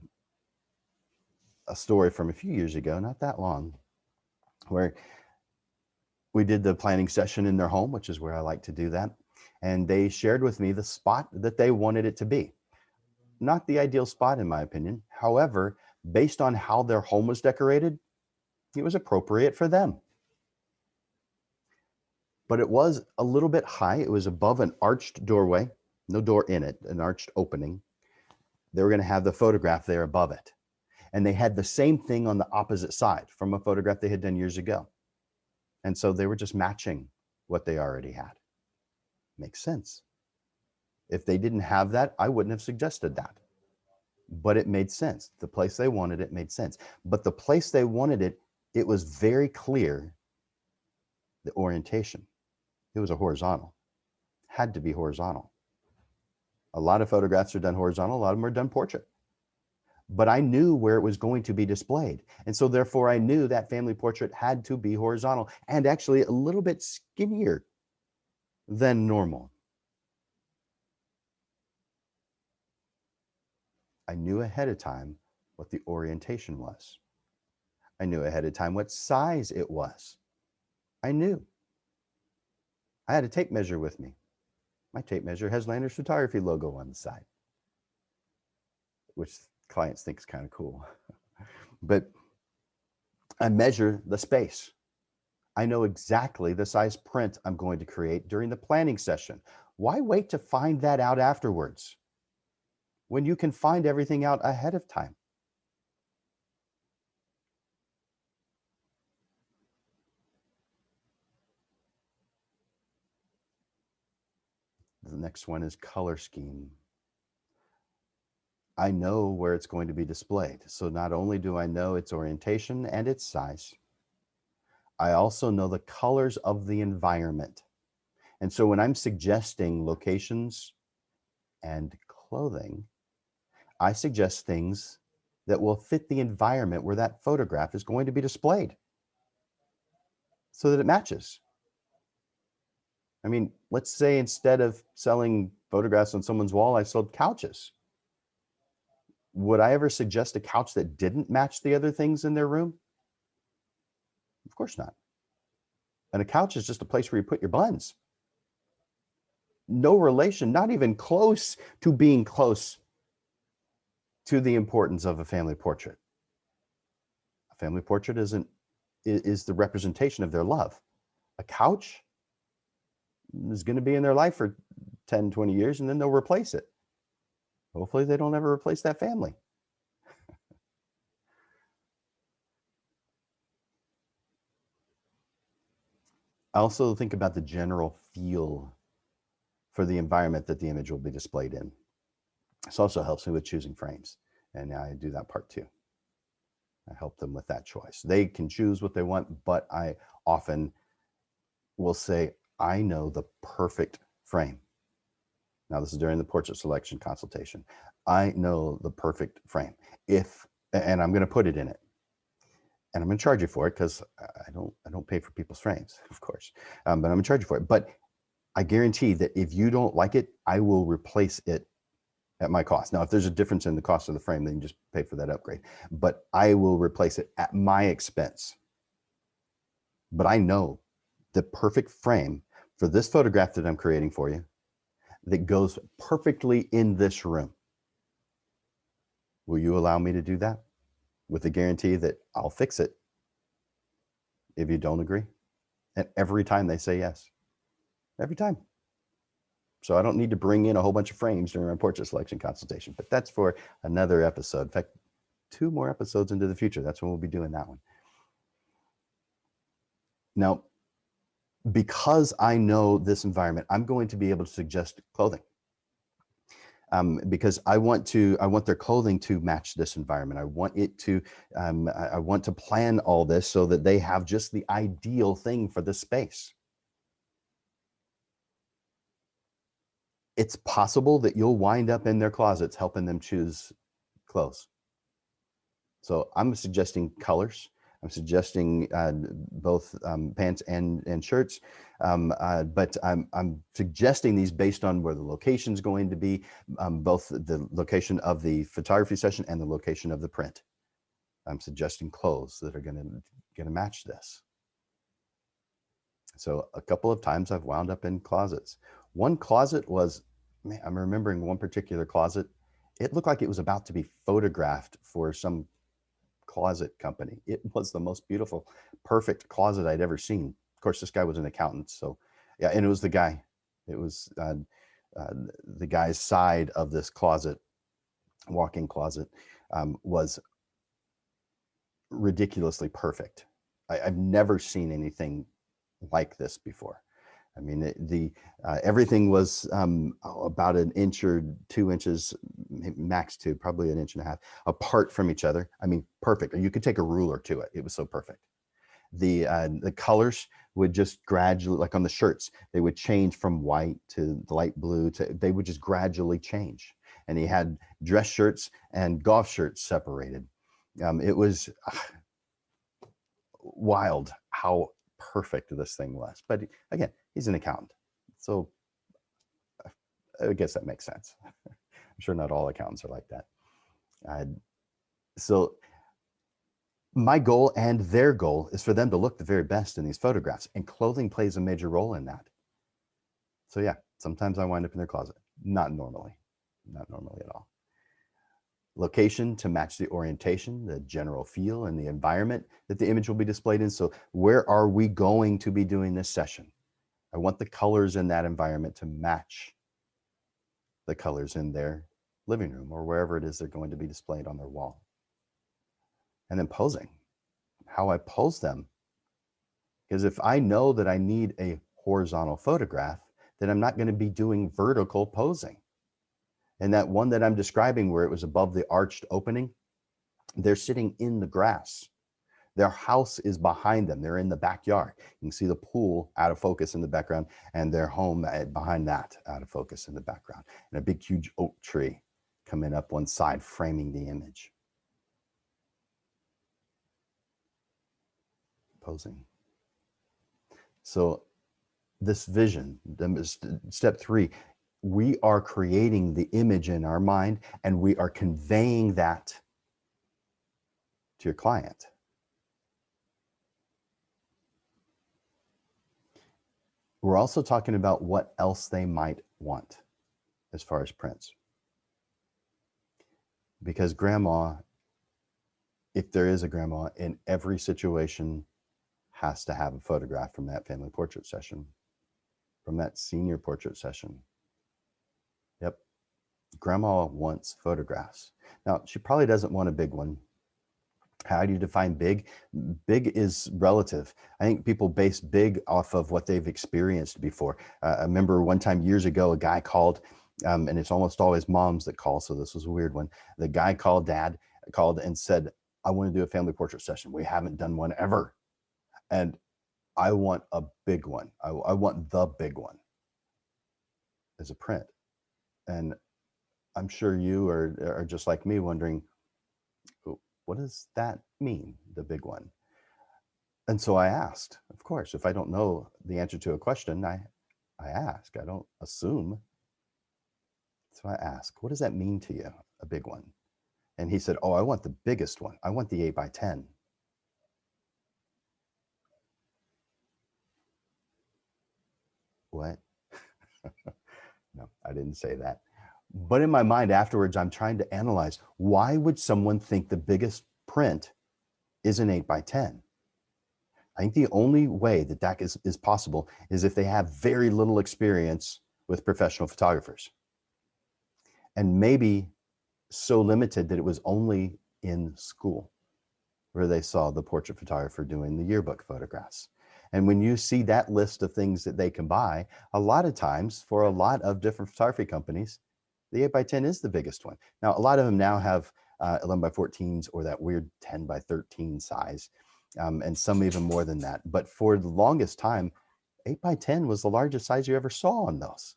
a story from a few years ago, not that long, where we did the planning session in their home, which is where I like to do that. And they shared with me the spot that they wanted it to be. Not the ideal spot, in my opinion. However, based on how their home was decorated, it was appropriate for them. But it was a little bit high. It was above an arched doorway, no door in it, an arched opening. They were going to have the photograph there above it. And they had the same thing on the opposite side from a photograph they had done years ago. And so they were just matching what they already had. Makes sense. If they didn't have that, I wouldn't have suggested that. But it made sense. The place they wanted it made sense. But the place they wanted it, it was very clear, the orientation. It was a horizontal. Had to be horizontal. A lot of photographs are done horizontal, a lot of them are done portrait. But I knew where it was going to be displayed. And so therefore I knew that family portrait had to be horizontal and actually a little bit skinnier than normal. I knew ahead of time what the orientation was. I knew ahead of time what size it was. I knew. I had a tape measure with me. My tape measure has Landers Photography logo on the side, which clients think is kind of cool. But I measure the space. I know exactly the size print I'm going to create during the planning session. Why wait to find that out afterwards when you can find everything out ahead of time? The next one is color scheme. I know where it's going to be displayed. So not only do I know its orientation and its size, I also know the colors of the environment. And so when I'm suggesting locations and clothing, I suggest things that will fit the environment where that photograph is going to be displayed so that it matches. I mean, let's say instead of selling photographs on someone's wall, I sold couches. Would I ever suggest a couch that didn't match the other things in their room? Of course not. And a couch is just a place where you put your buns. No relation, not even close to being close to the importance of a family portrait. A family portrait is the representation of their love. A couch is going to be in their life for 10, 20 years, and then they'll replace it. Hopefully they don't ever replace that family. I also think about the general feel for the environment that the image will be displayed in. This also helps me with choosing frames. And I do that part too. I help them with that choice. They can choose what they want, but I often will say, I know the perfect frame. Now, this is during the portrait selection consultation. I know the perfect frame. And I'm going to put it in it. And I'm going to charge you for it because I don't pay for people's frames, of course. But I'm going to charge you for it. But I guarantee that if you don't like it, I will replace it at my cost. Now, if there's a difference in the cost of the frame, then you just pay for that upgrade. But I will replace it at my expense. But I know the perfect frame for this photograph that I'm creating for you that goes perfectly in this room. Will you allow me to do that? With the guarantee that I'll fix it if you don't agree? And every time they say yes. Every time. So I don't need to bring in a whole bunch of frames during my portrait selection consultation, but that's for another episode. In fact, 2 more episodes into the future, that's when we'll be doing that one. Now, because I know this environment, I'm going to be able to suggest clothing. Because I want their clothing to match this environment. I want to plan all this so that they have just the ideal thing for this space. It's possible that you'll wind up in their closets helping them choose clothes. So I'm suggesting colors. I'm suggesting both pants and shirts, but I'm suggesting these based on where the location is going to be, both the location of the photography session and the location of the print. I'm suggesting clothes that are going to match this. So a couple of times I've wound up in closets. One closet was, man, I'm remembering one particular closet. It looked like it was about to be photographed for some closet company. It was the most beautiful, perfect closet I'd ever seen. Of course, this guy was an accountant. So yeah, and it was the guy. It was the guy's side of this closet, walk-in closet, was ridiculously perfect. I've never seen anything like this before. I mean, everything was about 1 inch or 2 inches, max 2, probably 1.5 inches apart from each other. I mean, perfect. You could take a ruler to it. It was so perfect. The colors would just gradually, like on the shirts, they would change from white to the light blue they would just gradually change. And he had dress shirts and golf shirts separated. It was wild how perfect this thing was. But again, he's an accountant, so I guess that makes sense. I'm sure not all accountants are like that. So my goal and their goal is for them to look the very best in these photographs, and clothing plays a major role in that. So yeah, sometimes I wind up in their closet. Not normally at all. Location to match the orientation, the general feel, and the environment that the image will be displayed in. So where are we going to be doing this session? I want the colors in that environment to match the colors in their living room or wherever it is they're going to be displayed on their wall. And then posing, how I pose them. Because if I know that I need a horizontal photograph, then I'm not going to be doing vertical posing. And that one that I'm describing where it was above the arched opening, they're sitting in the grass. Their house is behind them. They're in the backyard. You can see the pool out of focus in the background and their home behind that out of focus in the background. And a big, huge oak tree coming up one side, framing the image. Posing. So this vision. Step 3, we are creating the image in our mind and we are conveying that to your client. We're also talking about what else they might want as far as prints. Because grandma, if there is a grandma, in every situation has to have a photograph from that family portrait session, from that senior portrait session. Yep, grandma wants photographs. Now, she probably doesn't want a big one. How do you define big? Big is relative. I think people base big off of what they've experienced before. I remember one time years ago, a guy called, and it's almost always moms that call, so this was a weird one. The guy called and said, I want to do a family portrait session. We haven't done one ever. And I want a big one. I want the big one as a print. And I'm sure you are just like me wondering, what does that mean, the big one? And so I asked, of course, if I don't know the answer to a question, I ask, I don't assume. So I ask, what does that mean to you, a big one? And he said, oh, I want the biggest one. I want the 8x10. What? No, I didn't say that. But in my mind afterwards, I'm trying to analyze, why would someone think the biggest print is an 8x10? I think the only way that is possible is if they have very little experience with professional photographers. And maybe so limited that it was only in school where they saw the portrait photographer doing the yearbook photographs. And when you see that list of things that they can buy, a lot of times for a lot of different photography companies, the 8x10 is the biggest one. Now, a lot of them now have 11x14s or that weird 10x13 size, and some even more than that. But for the longest time, 8x10 was the largest size you ever saw on those.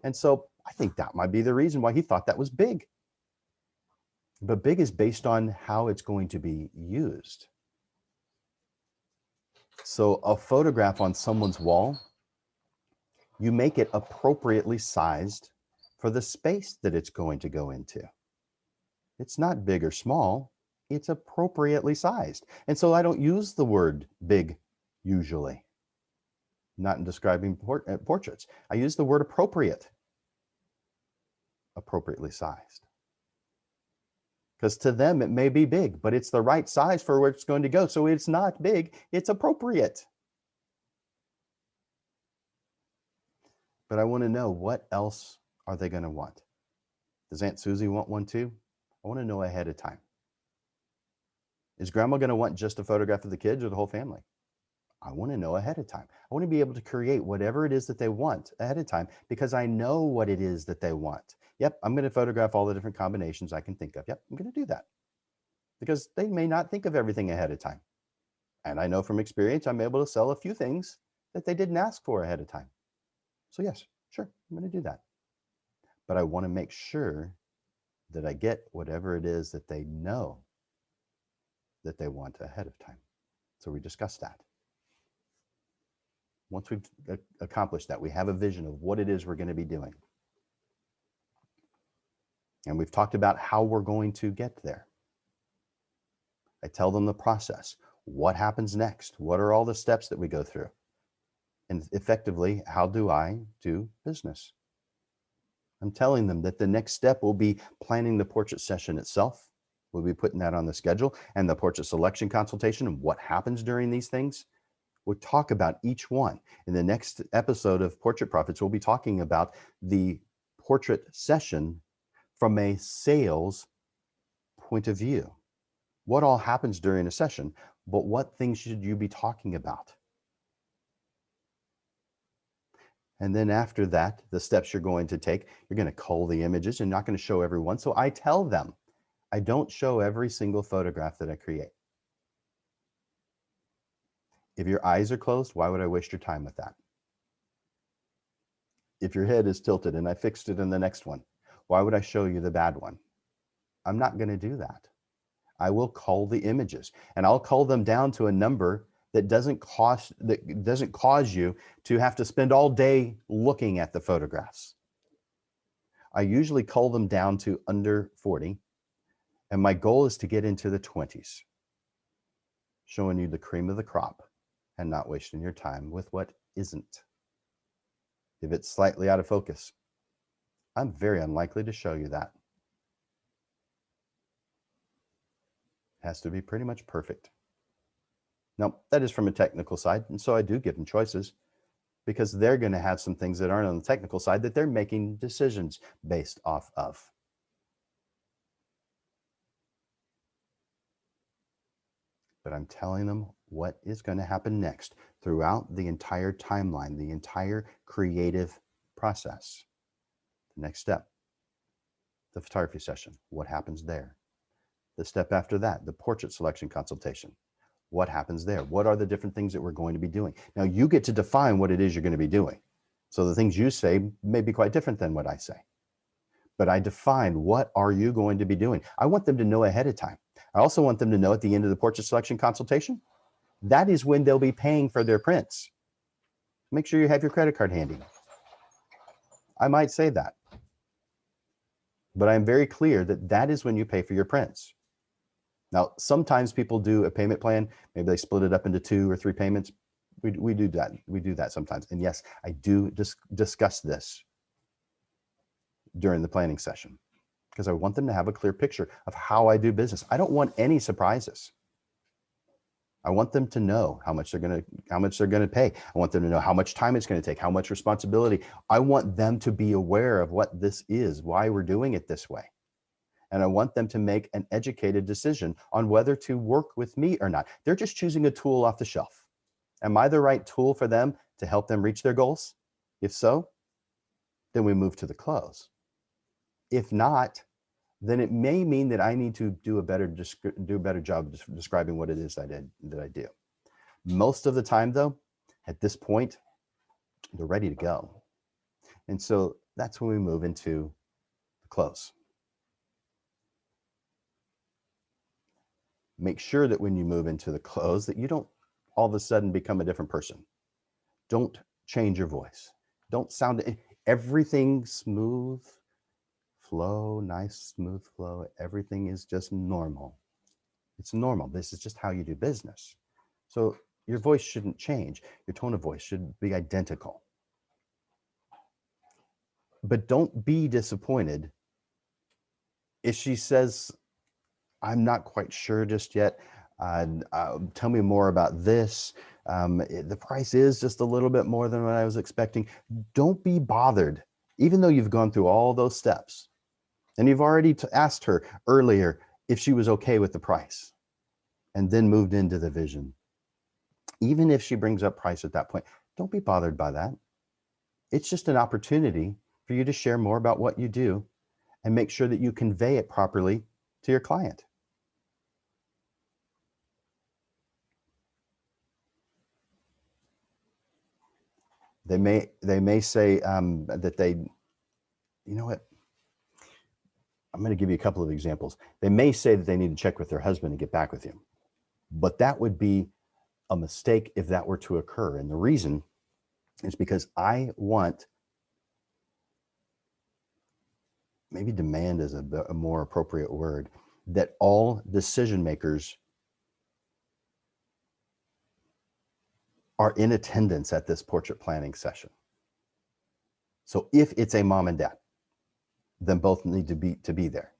And so I think that might be the reason why he thought that was big. But big is based on how it's going to be used. So a photograph on someone's wall, you make it appropriately sized for the space that it's going to go into. It's not big or small, it's appropriately sized. And so I don't use the word big usually, not in describing portraits. I use the word appropriate, appropriately sized. Because to them, it may be big, but it's the right size for where it's going to go. So it's not big, it's appropriate. But I want to know, what else are they going to want? Does Aunt Susie want one too? I want to know ahead of time. Is grandma going to want just a photograph of the kids or the whole family? I want to know ahead of time. I want to be able to create whatever it is that they want ahead of time because I know what it is that they want. Yep, I'm going to photograph all the different combinations I can think of. Yep, I'm going to do that because they may not think of everything ahead of time. And I know from experience, I'm able to sell a few things that they didn't ask for ahead of time. So yes, sure, I'm going to do that. But I want to make sure that I get whatever it is that they know that they want ahead of time. So we discuss that. Once we've accomplished that, we have a vision of what it is we're going to be doing. And we've talked about how we're going to get there. I tell them the process. What happens next? What are all the steps that we go through? And effectively, how do I do business? I'm telling them that the next step will be planning the portrait session itself. We'll be putting that on the schedule, and the portrait selection consultation and what happens during these things. We'll talk about each one. In the next episode of Portrait Profits, we'll be talking about the portrait session from a sales point of view. What all happens during a session, but what things should you be talking about? And then after that, the steps you're going to take, you're going to cull the images. You're not going to show everyone. So I tell them, I don't show every single photograph that I create. If your eyes are closed, why would I waste your time with that? If your head is tilted and I fixed it in the next one, why would I show you the bad one? I'm not going to do that. I will cull the images, and I'll cull them down to a number that doesn't cause you to have to spend all day looking at the photographs. I usually cull them down to under 40, and my goal is to get into the 20s, showing you the cream of the crop and not wasting your time with what isn't. If it's slightly out of focus, I'm very unlikely to show you that. It has to be pretty much perfect. Now, that is from a technical side, and so I do give them choices, because they're going to have some things that aren't on the technical side that they're making decisions based off of. But I'm telling them what is going to happen next throughout the entire timeline, the entire creative process. The next step, the photography session, what happens there? The step after that, the portrait selection consultation. What happens there? What are the different things that we're going to be doing? Now you get to define what it is you're going to be doing. So the things you say may be quite different than what I say. But I define, what are you going to be doing? I want them to know ahead of time. I also want them to know at the end of the portrait selection consultation, that is when they'll be paying for their prints. Make sure you have your credit card handy. I might say that, but I'm very clear that that is when you pay for your prints. Now, sometimes people do a payment plan. Maybe they split it up into 2 or 3 payments. We do that. We do that sometimes. And yes, I do discuss this during the planning session, because I want them to have a clear picture of how I do business. I don't want any surprises. I want them to know how much they're going to pay. I want them to know how much time it's going to take, how much responsibility. I want them to be aware of what this is, why we're doing it this way. And I want them to make an educated decision on whether to work with me or not. They're just choosing a tool off the shelf. Am I the right tool for them to help them reach their goals? If so, then we move to the close. If not, then it may mean that I need to do a better job of describing what it is that I do. Most of the time, though, at this point, they're ready to go. And so that's when we move into the close. Make sure that when you move into the close that you don't all of a sudden become a different person. Don't change your voice. Don't sound everything smooth flow, nice smooth flow. Everything is just normal. It's normal. This is just how you do business. So your voice shouldn't change. Your tone of voice should be identical. But don't be disappointed if she says, I'm not quite sure just yet. Tell me more about this. The price is just a little bit more than what I was expecting. Don't be bothered, even though you've gone through all those steps. And you've already asked her earlier if she was okay with the price, and then moved into the vision. Even if she brings up price at that point, don't be bothered by that. It's just an opportunity for you to share more about what you do and make sure that you convey it properly to your client. They may say that they, you know what? I'm going to give you a couple of examples. They may say that they need to check with their husband and get back with you, but that would be a mistake if that were to occur. And the reason is because I want, maybe demand is a more appropriate word, that all decision makers are in attendance at this portrait planning session. So if it's a mom and dad, then both need to be there.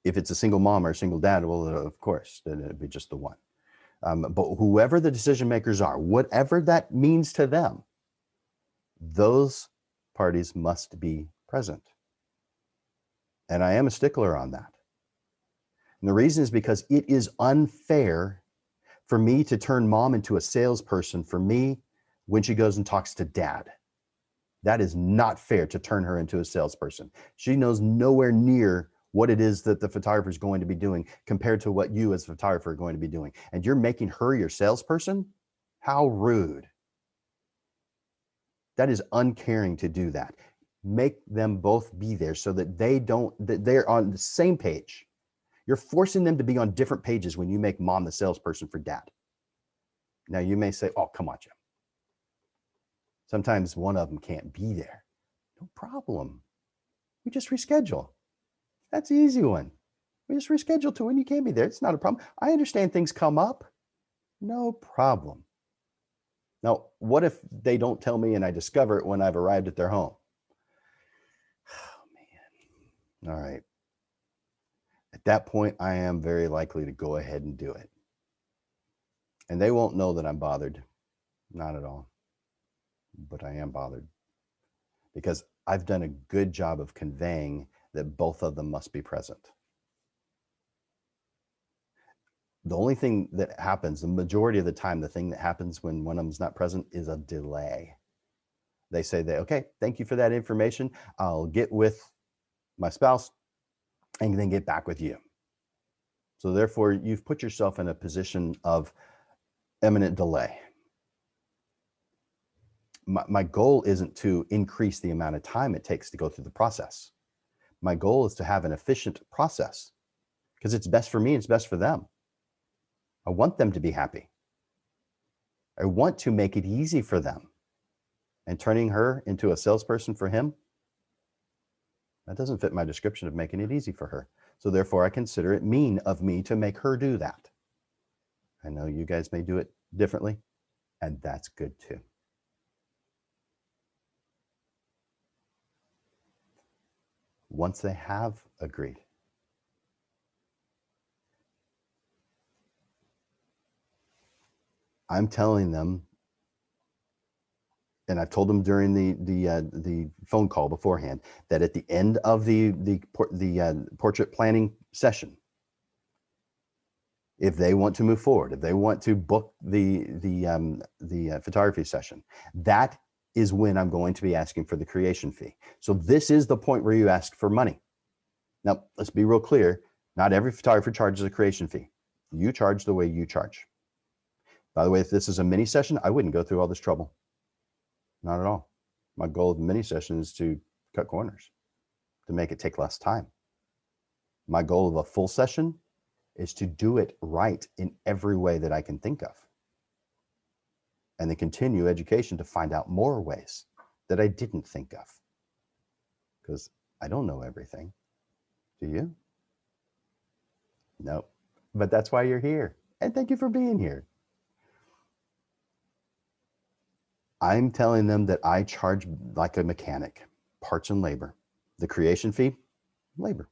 If it's a single mom or a single dad, well, of course, then it'd be just the one. But whoever the decision makers are, whatever that means to them, those parties must be present. And I am a stickler on that. And the reason is because it is unfair for me to turn mom into a salesperson for me when she goes and talks to dad. That is not fair to turn her into a salesperson. She knows nowhere near what it is that the photographer is going to be doing compared to what you as a photographer are going to be doing. And you're making her your salesperson? How rude. That is uncaring to do that. Make them both be there so that they're on the same page. You're forcing them to be on different pages when you make mom the salesperson for dad. Now you may say, oh, come on, Jim. Sometimes one of them can't be there. No problem. We just reschedule. That's the easy one. We just reschedule to when you can't be there. It's not a problem. I understand things come up. No problem. Now, what if they don't tell me and I discover it when I've arrived at their home? Oh, man. All right. At that point, I am very likely to go ahead and do it. And they won't know that I'm bothered. Not at all. But I am bothered because I've done a good job of conveying that both of them must be present. The only thing that happens, the majority of the time, the thing that happens when one of them's not present is a delay. They say that, okay, thank you for that information. I'll get with my spouse and then get back with you. So therefore, you've put yourself in a position of imminent delay. My goal isn't to increase the amount of time it takes to go through the process. My goal is to have an efficient process because it's best for me, it's best for them. I want them to be happy. I want to make it easy for them. And turning her into a salesperson for him, that doesn't fit my description of making it easy for her. So therefore, I consider it mean of me to make her do that. I know you guys may do it differently, and that's good too. Once they have agreed, I'm telling them, and I've told them during the phone call beforehand, that at the end of the portrait planning session, if they want to move forward, if they want to book the photography session, that is when I'm going to be asking for the creation fee. So this is the point where you ask for money. Now, let's be real clear. Not every photographer charges a creation fee. You charge the way you charge. By the way, if this is a mini session, I wouldn't go through all this trouble. Not at all. My goal of the mini session is to cut corners, to make it take less time. My goal of a full session is to do it right in every way that I can think of. And then continue education to find out more ways that I didn't think of. Because I don't know everything. Do you? No. But that's why you're here. And thank you for being here. I'm telling them that I charge like a mechanic, parts and labor. The creation fee, labor.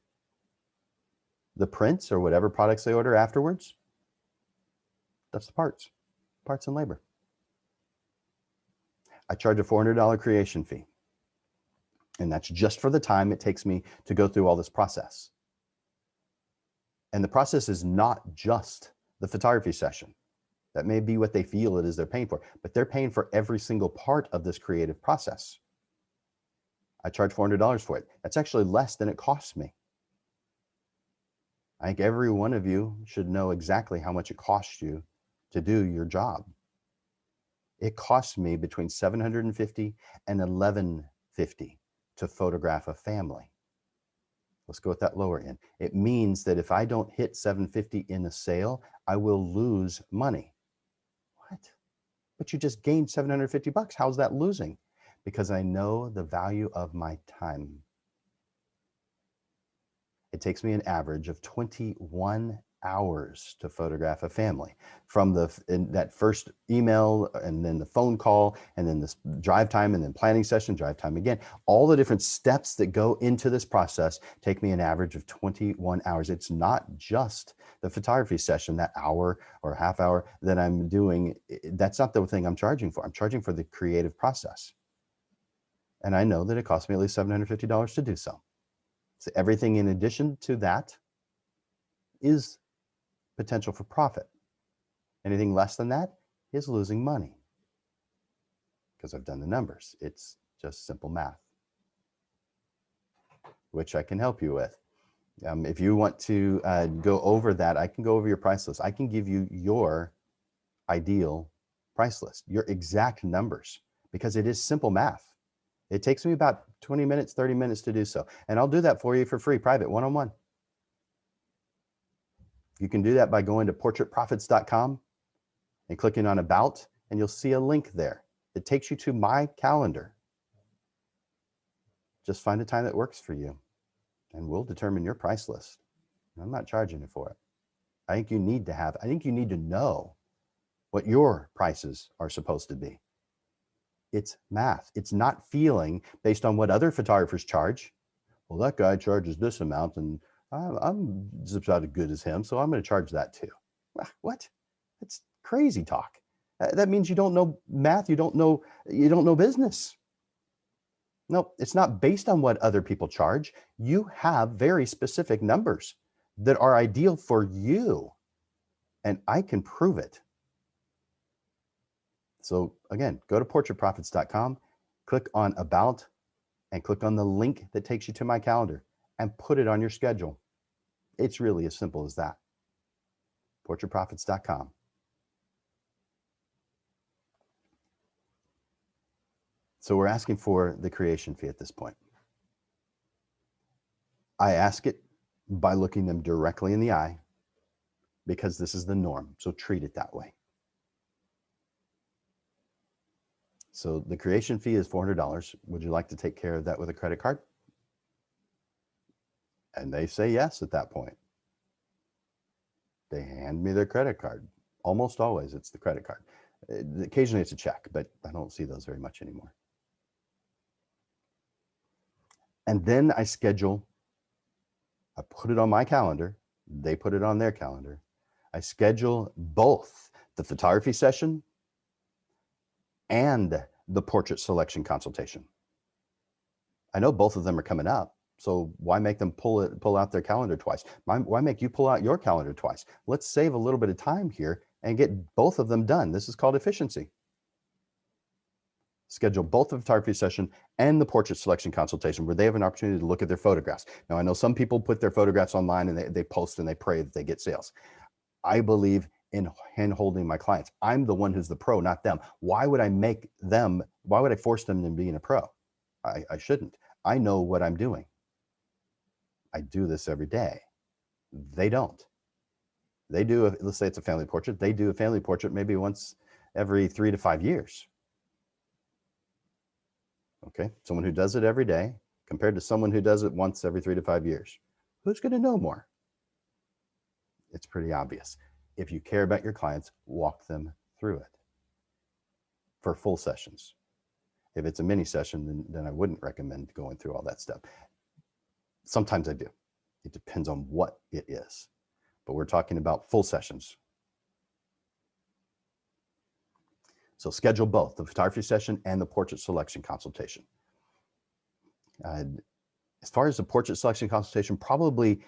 The prints or whatever products they order afterwards, that's the parts and labor. I charge a $400 creation fee. And that's just for the time it takes me to go through all this process. And the process is not just the photography session. That may be what they feel it is they're paying for, but they're paying for every single part of this creative process. I charge $400 for it. That's actually less than it costs me. I think every one of you should know exactly how much it costs you to do your job. It costs me between $750 and $1,150 to photograph a family. Let's go with that lower end. It means that if I don't hit $750 in a sale, I will lose money. What? But you just gained $750. How's that losing? Because I know the value of my time. It takes me an average of 21 hours to photograph a family, from that first email and then the phone call and then this drive time and then planning session, drive time again. All the different steps that go into this process take me an average of 21 hours. It's not just the photography session, that hour or half hour that I'm doing. That's not the thing I'm charging for. I'm charging for the creative process. And I know that it costs me at least $750 to do so. So everything in addition to that is potential for profit. Anything less than that is losing money, because I've done the numbers. It's just simple math, which I can help you with. If you want to go over that, I can go over your price list. I can give you your ideal price list, your exact numbers, because it is simple math. It takes me about 20 minutes, 30 minutes to do so. And I'll do that for you for free, private, one-on-one. You can do that by going to portraitprofits.com and clicking on About, and you'll see a link there. It takes you to my calendar. Just find a time that works for you, and we'll determine your price list. I'm not charging you for it. I think you need to know what your prices are supposed to be. It's math. It's not feeling based on what other photographers charge. Well, that guy charges this amount and I'm about as good as him, so I'm going to charge that too. What? That's crazy talk. That means you don't know math. You don't know business. No, it's not based on what other people charge. You have very specific numbers that are ideal for you, and I can prove it. So again, go to portraitprofits.com, click on About, and click on the link that takes you to my calendar and put it on your schedule. It's really as simple as that. portraitprofits.com. So we're asking for the creation fee at this point. I ask it by looking them directly in the eye because this is the norm. So treat it that way. So the creation fee is $400. Would you like to take care of that with a credit card? And they say yes at that point. They hand me their credit card. Almost always it's the credit card. Occasionally it's a check, but I don't see those very much anymore. And then I put it on my calendar. They put it on their calendar. I schedule both the photography session and the portrait selection consultation. I know both of them are coming up, so why make them pull out their calendar twice? Why make you pull out your calendar twice? Let's save a little bit of time here and get both of them done. This is called efficiency. Schedule both the photography session and the portrait selection consultation where they have an opportunity to look at their photographs. Now, I know some people put their photographs online and they post and they pray that they get sales. I believe in hand-holding my clients. I'm the one who's the pro, not them. Why would I force them into being a pro? I shouldn't. I know what I'm doing. I do this every day. They don't. They do, let's say it's a family portrait. They do a family portrait maybe once every 3 to 5 years. Okay, someone who does it every day compared to someone who does it once every 3 to 5 years. Who's going to know more? It's pretty obvious. If you care about your clients, walk them through it for full sessions. If it's a mini session, then I wouldn't recommend going through all that stuff. Sometimes I do. It depends on what it is. But we're talking about full sessions. So schedule both the photography session and the portrait selection consultation. As far as the portrait selection consultation, probably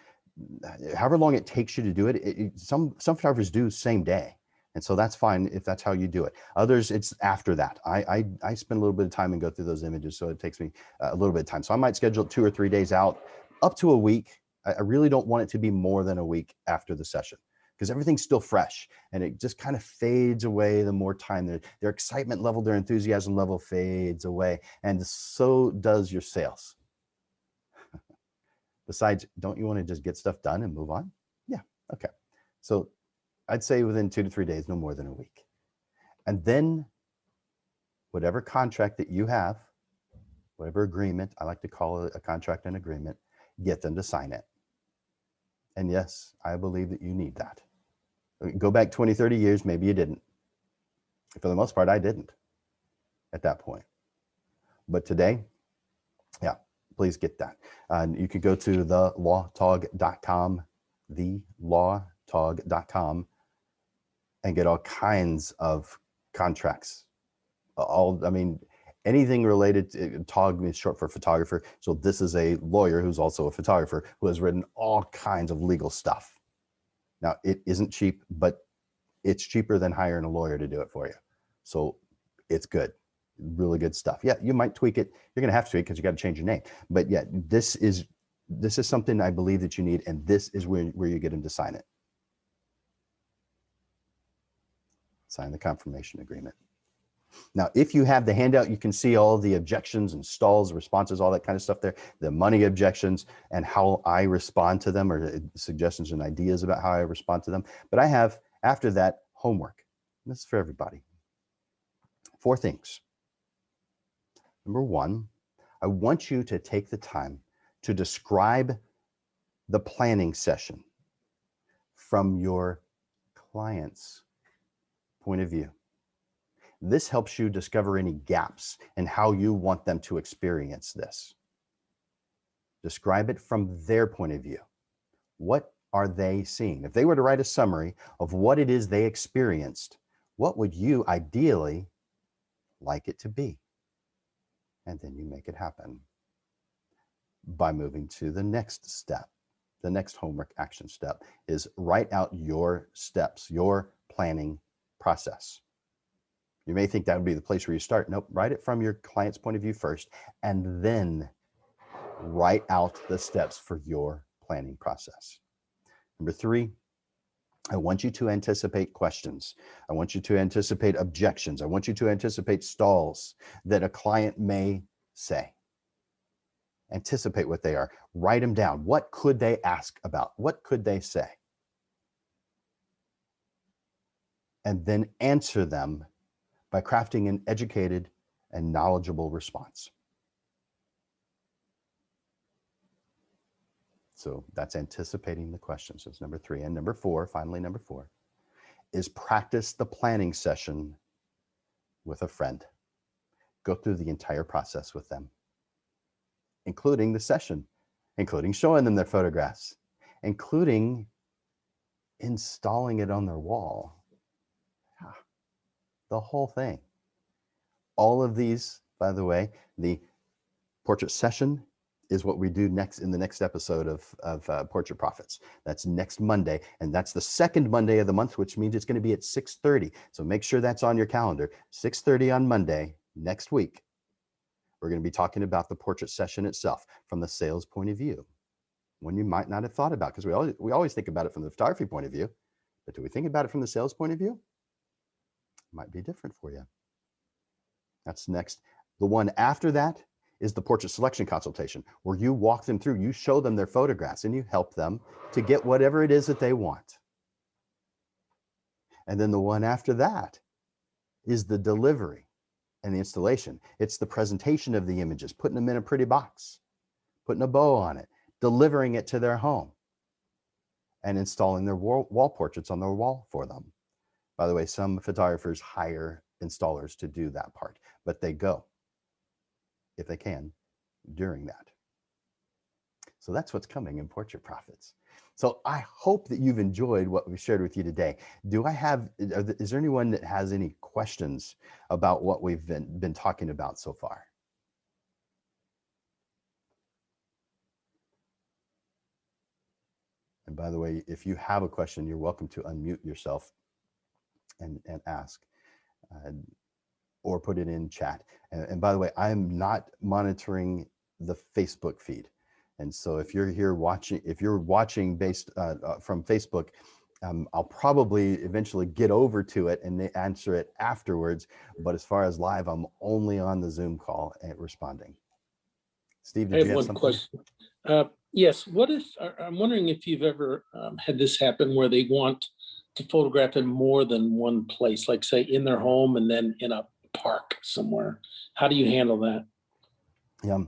however long it takes you to do it, some photographers do same day. And so that's fine if that's how you do it. Others, it's after that. I spend a little bit of time and go through those images, so it takes me a little bit of time. So I might schedule 2 or 3 days out, up to a week. I really don't want it to be more than a week after the session because everything's still fresh and it just kind of fades away the more time. Their excitement level, their enthusiasm level fades away, and so does your sales. Besides, don't you want to just get stuff done and move on? Yeah, okay. So I'd say within 2 to 3 days, no more than a week. And then whatever contract that you have, whatever agreement, I like to call it a contract and agreement, get them to sign it. And yes, I believe that you need that. Go back 20, 30 years, maybe you didn't. For the most part, I didn't at that point. But today, yeah, please get that. You could go to thelawtog.com, thelawtog.com, and get all kinds of contracts. Anything related to TOG is short for photographer. So this is a lawyer who's also a photographer who has written all kinds of legal stuff. Now, it isn't cheap, but it's cheaper than hiring a lawyer to do it for you. So it's good, really good stuff. Yeah, you might tweak it. You're going to have to tweak because you got to change your name. But yeah, this is something I believe that you need, and this is where you get him to sign it. Sign the confirmation agreement. Now, if you have the handout, you can see all the objections and stalls, responses, all that kind of stuff there, the money objections and how I respond to them, or suggestions and ideas about how I respond to them. But I have, after that, homework. This is for everybody. 4 things. Number 1, I want you to take the time to describe the planning session from your client's point of view. This helps you discover any gaps in how you want them to experience this. Describe it from their point of view. What are they seeing? If they were to write a summary of what it is they experienced, what would you ideally like it to be? And then you make it happen by moving to the next step. The next homework action step is write out your steps, your planning process. You may think that would be the place where you start. Nope, write it from your client's point of view first, and then write out the steps for your planning process. Number 3, I want you to anticipate questions. I want you to anticipate objections. I want you to anticipate stalls that a client may say. Anticipate what they are. Write them down. What could they ask about? What could they say? And then answer them by crafting an educated and knowledgeable response. So that's anticipating the questions. That's number 3. And number 4, finally, number 4, is practice the planning session with a friend. Go through the entire process with them, including the session, including showing them their photographs, including installing it on their wall. The whole thing. All of these, by the way, the portrait session is what we do next in the next episode of Portrait Profits. That's next Monday, and that's the second Monday of the month, which means it's going to be at 6:30. So make sure that's on your calendar. 6:30 on Monday next week. We're going to be talking about the portrait session itself from the sales point of view, one you might not have thought about, because we always think about it from the photography point of view, but do we think about it from the sales point of view? It might be different for you. That's next. The one after that is the portrait selection consultation, where you walk them through, you show them their photographs, and you help them to get whatever it is that they want. And then the one after that is the delivery and the installation. It's the presentation of the images, putting them in a pretty box, putting a bow on it, delivering it to their home, and installing their wall portraits on their wall for them. By the way, some photographers hire installers to do that part, but they go, if they can, during that. So that's what's coming in Portrait Profits. So I hope that you've enjoyed what we've shared with you today. Is there anyone that has any questions about what we've been talking about so far? And by the way, if you have a question, you're welcome to unmute yourself and ask. Or put it in chat. And by the way, I'm not monitoring the Facebook feed. And so if you're watching based from Facebook, I'll probably eventually get over to it and answer it afterwards. But as far as live, I'm only on the Zoom call and responding. Steve, did you have something? Question. Yes. I'm wondering if you've ever had this happen where they want to photograph in more than one place, like say in their home and then in a park somewhere. How do you handle that? Yeah.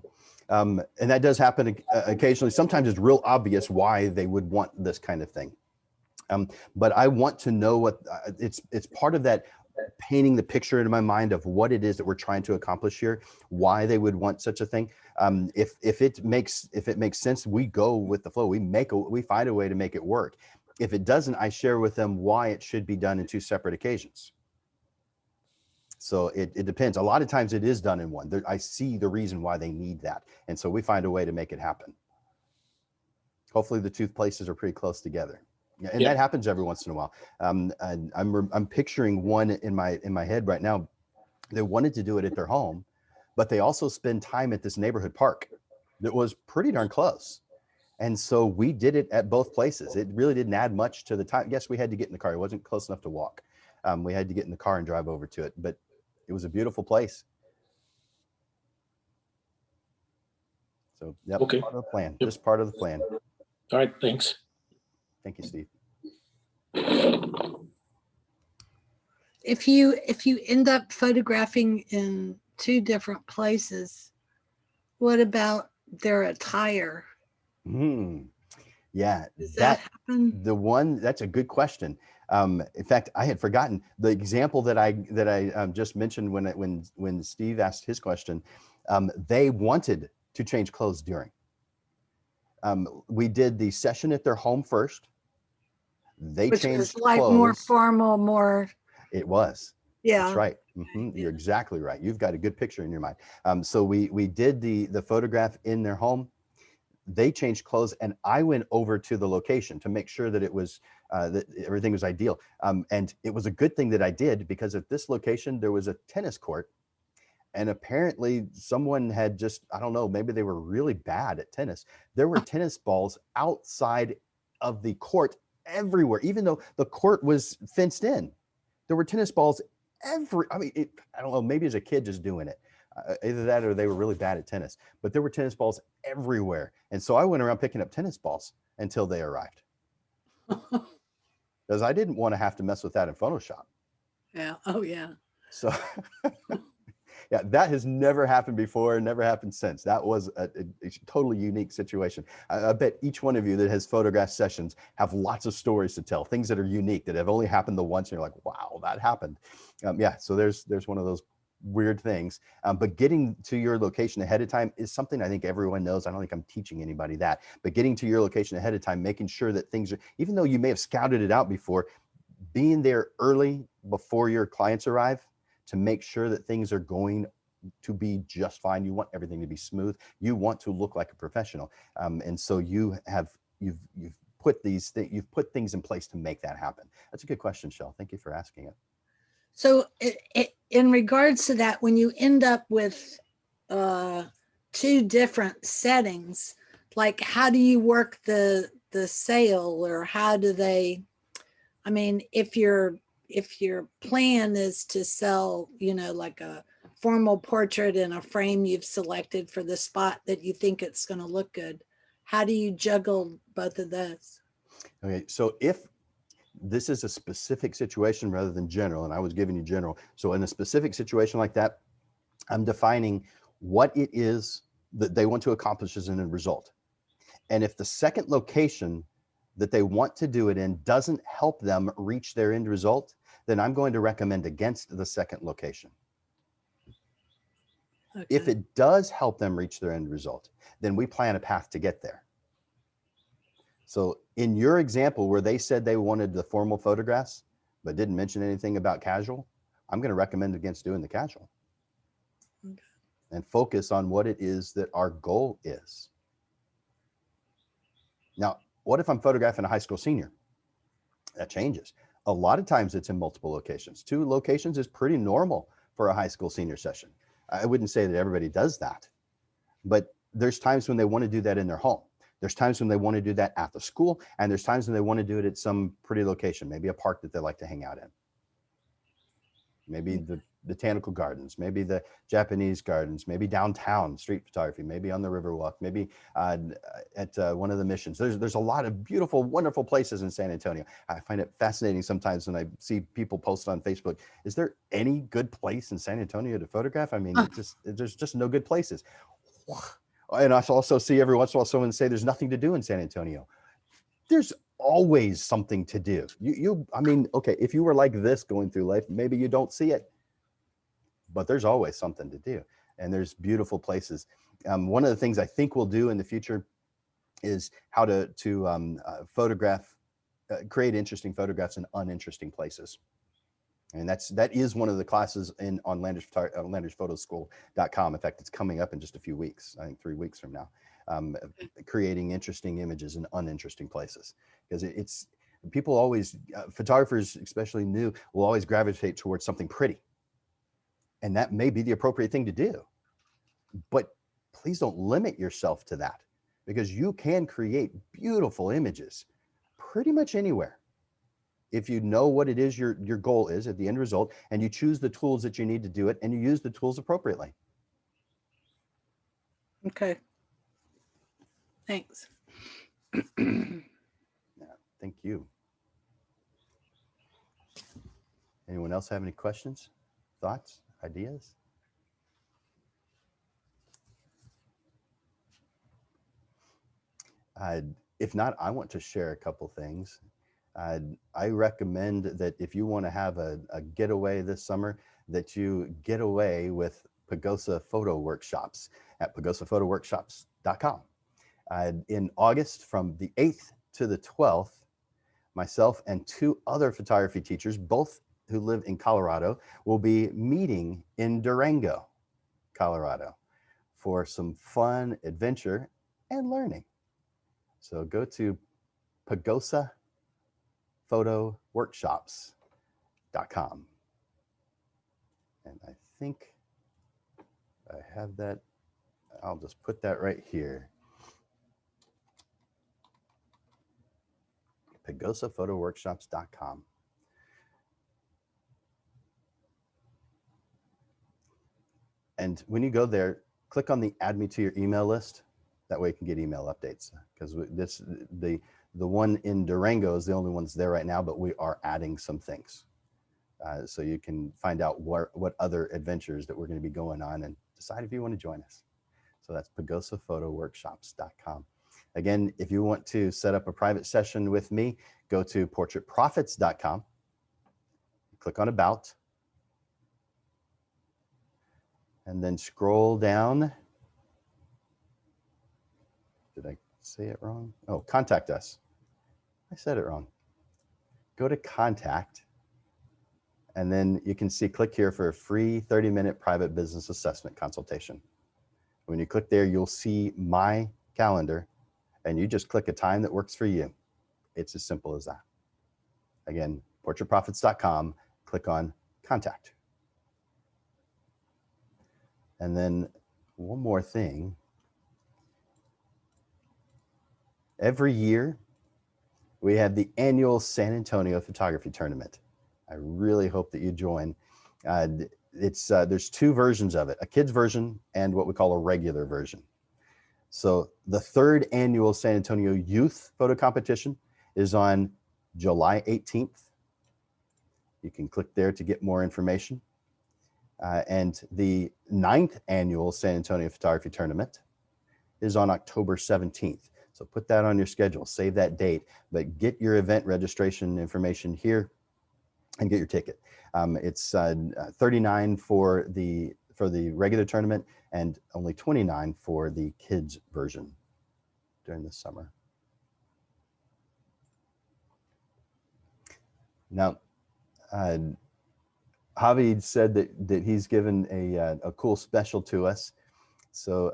And that does happen occasionally. Sometimes it's real obvious why they would want this kind of thing. But I want to know what it's part of that painting the picture in my mind of what it is that we're trying to accomplish here, why they would want such a thing. If it makes sense, we go with the flow. We find a way to make it work. If it doesn't, I share with them why it should be done in 2 separate occasions. So it depends. A lot of times it is done in one. I see the reason why they need that. And so we find a way to make it happen. Hopefully the 2 places are pretty close together. And that happens every once in a while. And I'm picturing one in my head right now. They wanted to do it at their home, but they also spend time at this neighborhood park that was pretty darn close. And so we did it at both places. It really didn't add much to the time. Yes, we had to get in the car. It wasn't close enough to walk. We had to get in the car and drive over to it, but it was a beautiful place. So yep, okay. Part of the plan, just part of the plan. All right, thanks. Thank you, Steve. if you end up photographing in two different places, what about their attire? Yeah, Does that happen? That's a good question. In fact, I had forgotten the example that I just mentioned when Steve asked his question. They wanted to change clothes during. We did the session at their home first. They Which changed was like clothes. more formal, more. It was. Yeah. That's right. You're exactly right. You've got a good picture in your mind. So we did the photograph in their home. They changed clothes, and I went over to the location to make sure that it was that everything was ideal. And it was a good thing that I did, because at this location there was a tennis court, and apparently someone had just, I don't know, maybe they were really bad at tennis. There were tennis balls outside of the court everywhere, even though the court was fenced in. There were tennis balls I don't know, maybe as a kid just doing it. Either that or they were really bad at tennis, but there were tennis balls everywhere. And so I went around picking up tennis balls until they arrived. Because I didn't want to have to mess with that in Photoshop. Yeah. Oh, yeah. So yeah, that has never happened before, never happened since. That was a totally unique situation. I bet each one of you that has photograph sessions have lots of stories to tell, things that are unique, that have only happened the once, and you're like, wow, that happened. Yeah, so there's one of those weird things. But getting to your location ahead of time is something I think everyone knows. I don't think I'm teaching anybody that, but getting to your location ahead of time, making sure that things are, even though you may have scouted it out before, being there early before your clients arrive to make sure that things are going to be just fine. You want everything to be smooth. You want to look like a professional. And so you've put things in place to make that happen. That's a good question, Shel. Thank you for asking it. So in regards to that, when you end up with two different settings, like how do you work the sale, or how do they, I mean, if your plan is to sell, like a formal portrait in a frame you've selected for the spot that you think it's going to look good, how do you juggle both of those? Okay, so if this is a specific situation rather than general, and I was giving you general, so in a specific situation like that, I'm defining what it is that they want to accomplish as an end result. And if the second location that they want to do it in doesn't help them reach their end result, then I'm going to recommend against the second location. Okay. If it does help them reach their end result, then we plan a path to get there. So in your example where they said they wanted the formal photographs, but didn't mention anything about casual, I'm going to recommend against doing the casual. Okay. And focus on what it is that our goal is. Now, what if I'm photographing a high school senior? That changes. A lot of times it's in multiple locations. 2 locations is pretty normal for a high school senior session. I wouldn't say that everybody does that, but there's times when they want to do that in their home. There's times when they want to do that at the school, and there's times when they want to do it at some pretty location, maybe a park that they like to hang out in. Maybe the botanical gardens, maybe the Japanese gardens, maybe downtown street photography, maybe on the Riverwalk, maybe at one of the missions. There's a lot of beautiful, wonderful places in San Antonio. I find it fascinating sometimes when I see people post on Facebook, is there any good place in San Antonio to photograph? I mean, there's just no good places. And I also see every once in a while someone say there's nothing to do in San Antonio. There's always something to do. I mean, okay, if you were like this going through life, maybe you don't see it, but there's always something to do, and there's beautiful places. One of the things I think we'll do in the future is how to photograph, create interesting photographs in uninteresting places. And that is one of the classes on landishphotoschool.com. In fact, it's coming up in just a few weeks, I think 3 weeks from now. Creating interesting images in uninteresting places, because it's people always, photographers, especially new, will always gravitate towards something pretty, and that may be the appropriate thing to do, but please don't limit yourself to that, because you can create beautiful images pretty much anywhere if you know what it is your goal is at the end result, and you choose the tools that you need to do it, and you use the tools appropriately. Okay. Thanks. Yeah, thank you. Anyone else have any questions, thoughts, ideas? If not, I want to share a couple things. I recommend that if you want to have a getaway this summer, that you get away with Pagosa Photo Workshops at pagosaphotoworkshops.com. In August, from the 8th to the 12th, myself and 2 other photography teachers, both who live in Colorado, will be meeting in Durango, Colorado, for some fun, adventure, and learning. So go to pagosaphotoworkshops.com. And I think I have that. I'll just put that right here. pagosaphotoworkshops.com. And when you go there, click on the add me to your email list. That way you can get email updates, because the one in Durango is the only one's there right now, but we are adding some things. So you can find out what other adventures that we're going to be going on and decide if you want to join us. So that's pagosaphotoworkshops.com. Again, if you want to set up a private session with me, go to portraitprofits.com, click on About, and then scroll down. Did I say it wrong? Oh, Contact Us. I said it wrong. Go to Contact, and then you can see, click here for a free 30-minute private business assessment consultation. When you click there, you'll see my calendar, and you just click a time that works for you. It's as simple as that. Again, portraitprofits.com, click on Contact. And then one more thing. Every year, we have the annual San Antonio Photography Tournament. I really hope that you join. There's 2 versions of it, a kids version and what we call a regular version. So the 3rd annual San Antonio Youth Photo Competition is on July 18th. You can click there to get more information. And the 9th annual San Antonio Photography Tournament is on October 17th. So put that on your schedule, save that date, but get your event registration information here and get your ticket. It's $39 for the regular tournament and only $29 for the kids version during the summer. Now, Javi said that he's given a cool special to us. So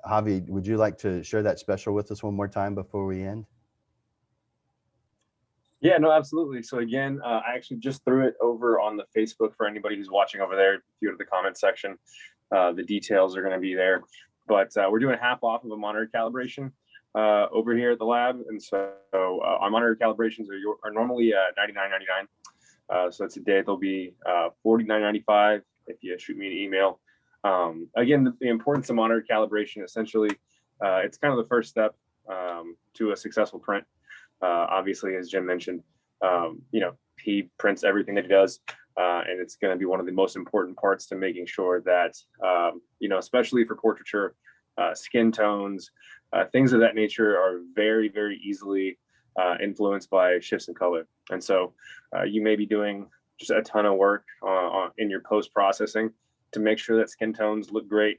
Javi, would you like to share that special with us one more time before we end? Yeah, no, absolutely. So again, I actually just threw it over on the Facebook for anybody who's watching over there. If you go to the comment section, the details are going to be there. But we're doing half off of a monitor calibration over here at the lab. And so our monitor calibrations are normally $99.99. So today they'll be $49.95 if you shoot me an email. Again, the importance of monitor calibration, essentially, it's kind of the first step to a successful print. Obviously, as Jim mentioned, he prints everything that he does, and it's going to be one of the most important parts to making sure that, especially for portraiture, skin tones, things of that nature are very, very easily influenced by shifts in color. And so you may be doing just a ton of work in your post-processing to make sure that skin tones look great,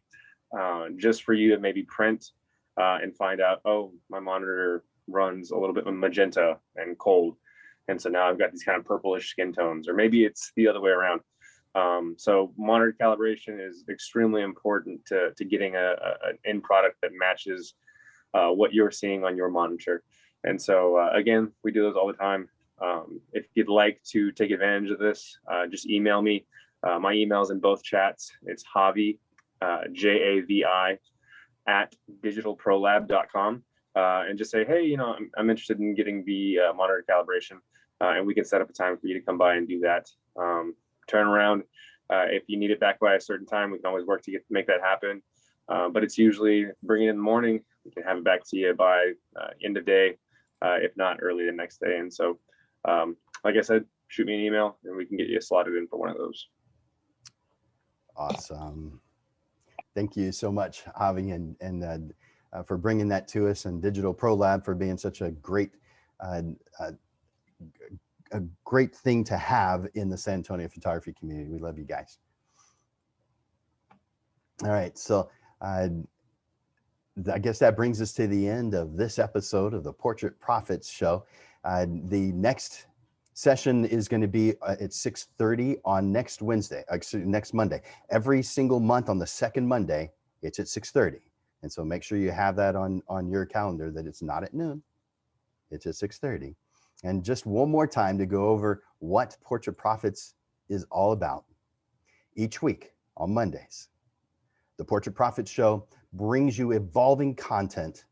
just for you to maybe print and find out, oh, my monitor runs a little bit magenta and cold, and so now I've got these kind of purplish skin tones, or maybe it's the other way around. So monitor calibration is extremely important to getting an end product that matches what you're seeing on your monitor. And so again, we do those all the time. If you'd like to take advantage of this, just email me. My email is in both chats. It's Javi, Javi at digitalprolab.com. And just say, hey, I'm interested in getting the monitor calibration, and we can set up a time for you to come by and do that. Turn around. If you need it back by a certain time, we can always work to make that happen. But it's usually bring it in the morning. We can have it back to you by end of day, if not early the next day. And so, like I said, shoot me an email and we can get you slotted in for one of those. Awesome. Thank you so much, Javi, and for bringing that to us, and Digital Pro Lab for being such a great thing to have in the San Antonio photography community. We love you guys. All right, so I guess that brings us to the end of this episode of the Portrait Profits Show. The next session is going to be at 6:30 on next Wednesday, next Monday. Every single month on the second Monday, it's at 6:30. And so make sure you have that on your calendar, that it's not at noon, it's at 6:30. And just one more time to go over what Portrait Profits is all about. Each week on Mondays, the Portrait Profits Show brings you evolving content,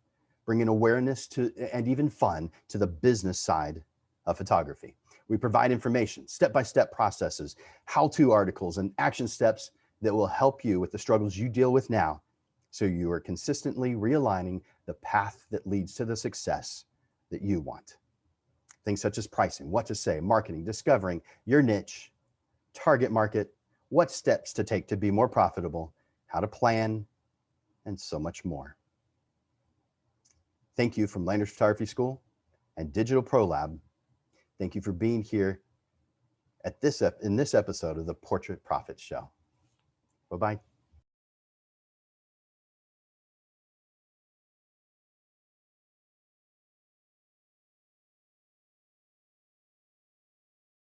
bringing awareness to and even fun to the business side of photography. We provide information, step-by-step processes, how-to articles, and action steps that will help you with the struggles you deal with now, so you are consistently realigning the path that leads to the success that you want. Things such as pricing, what to say, marketing, discovering your niche, target market, what steps to take to be more profitable, how to plan, and so much more. Thank you from Landers Photography School and Digital Pro Lab. Thank you for being here in this episode of the Portrait Profits Show. Bye-bye.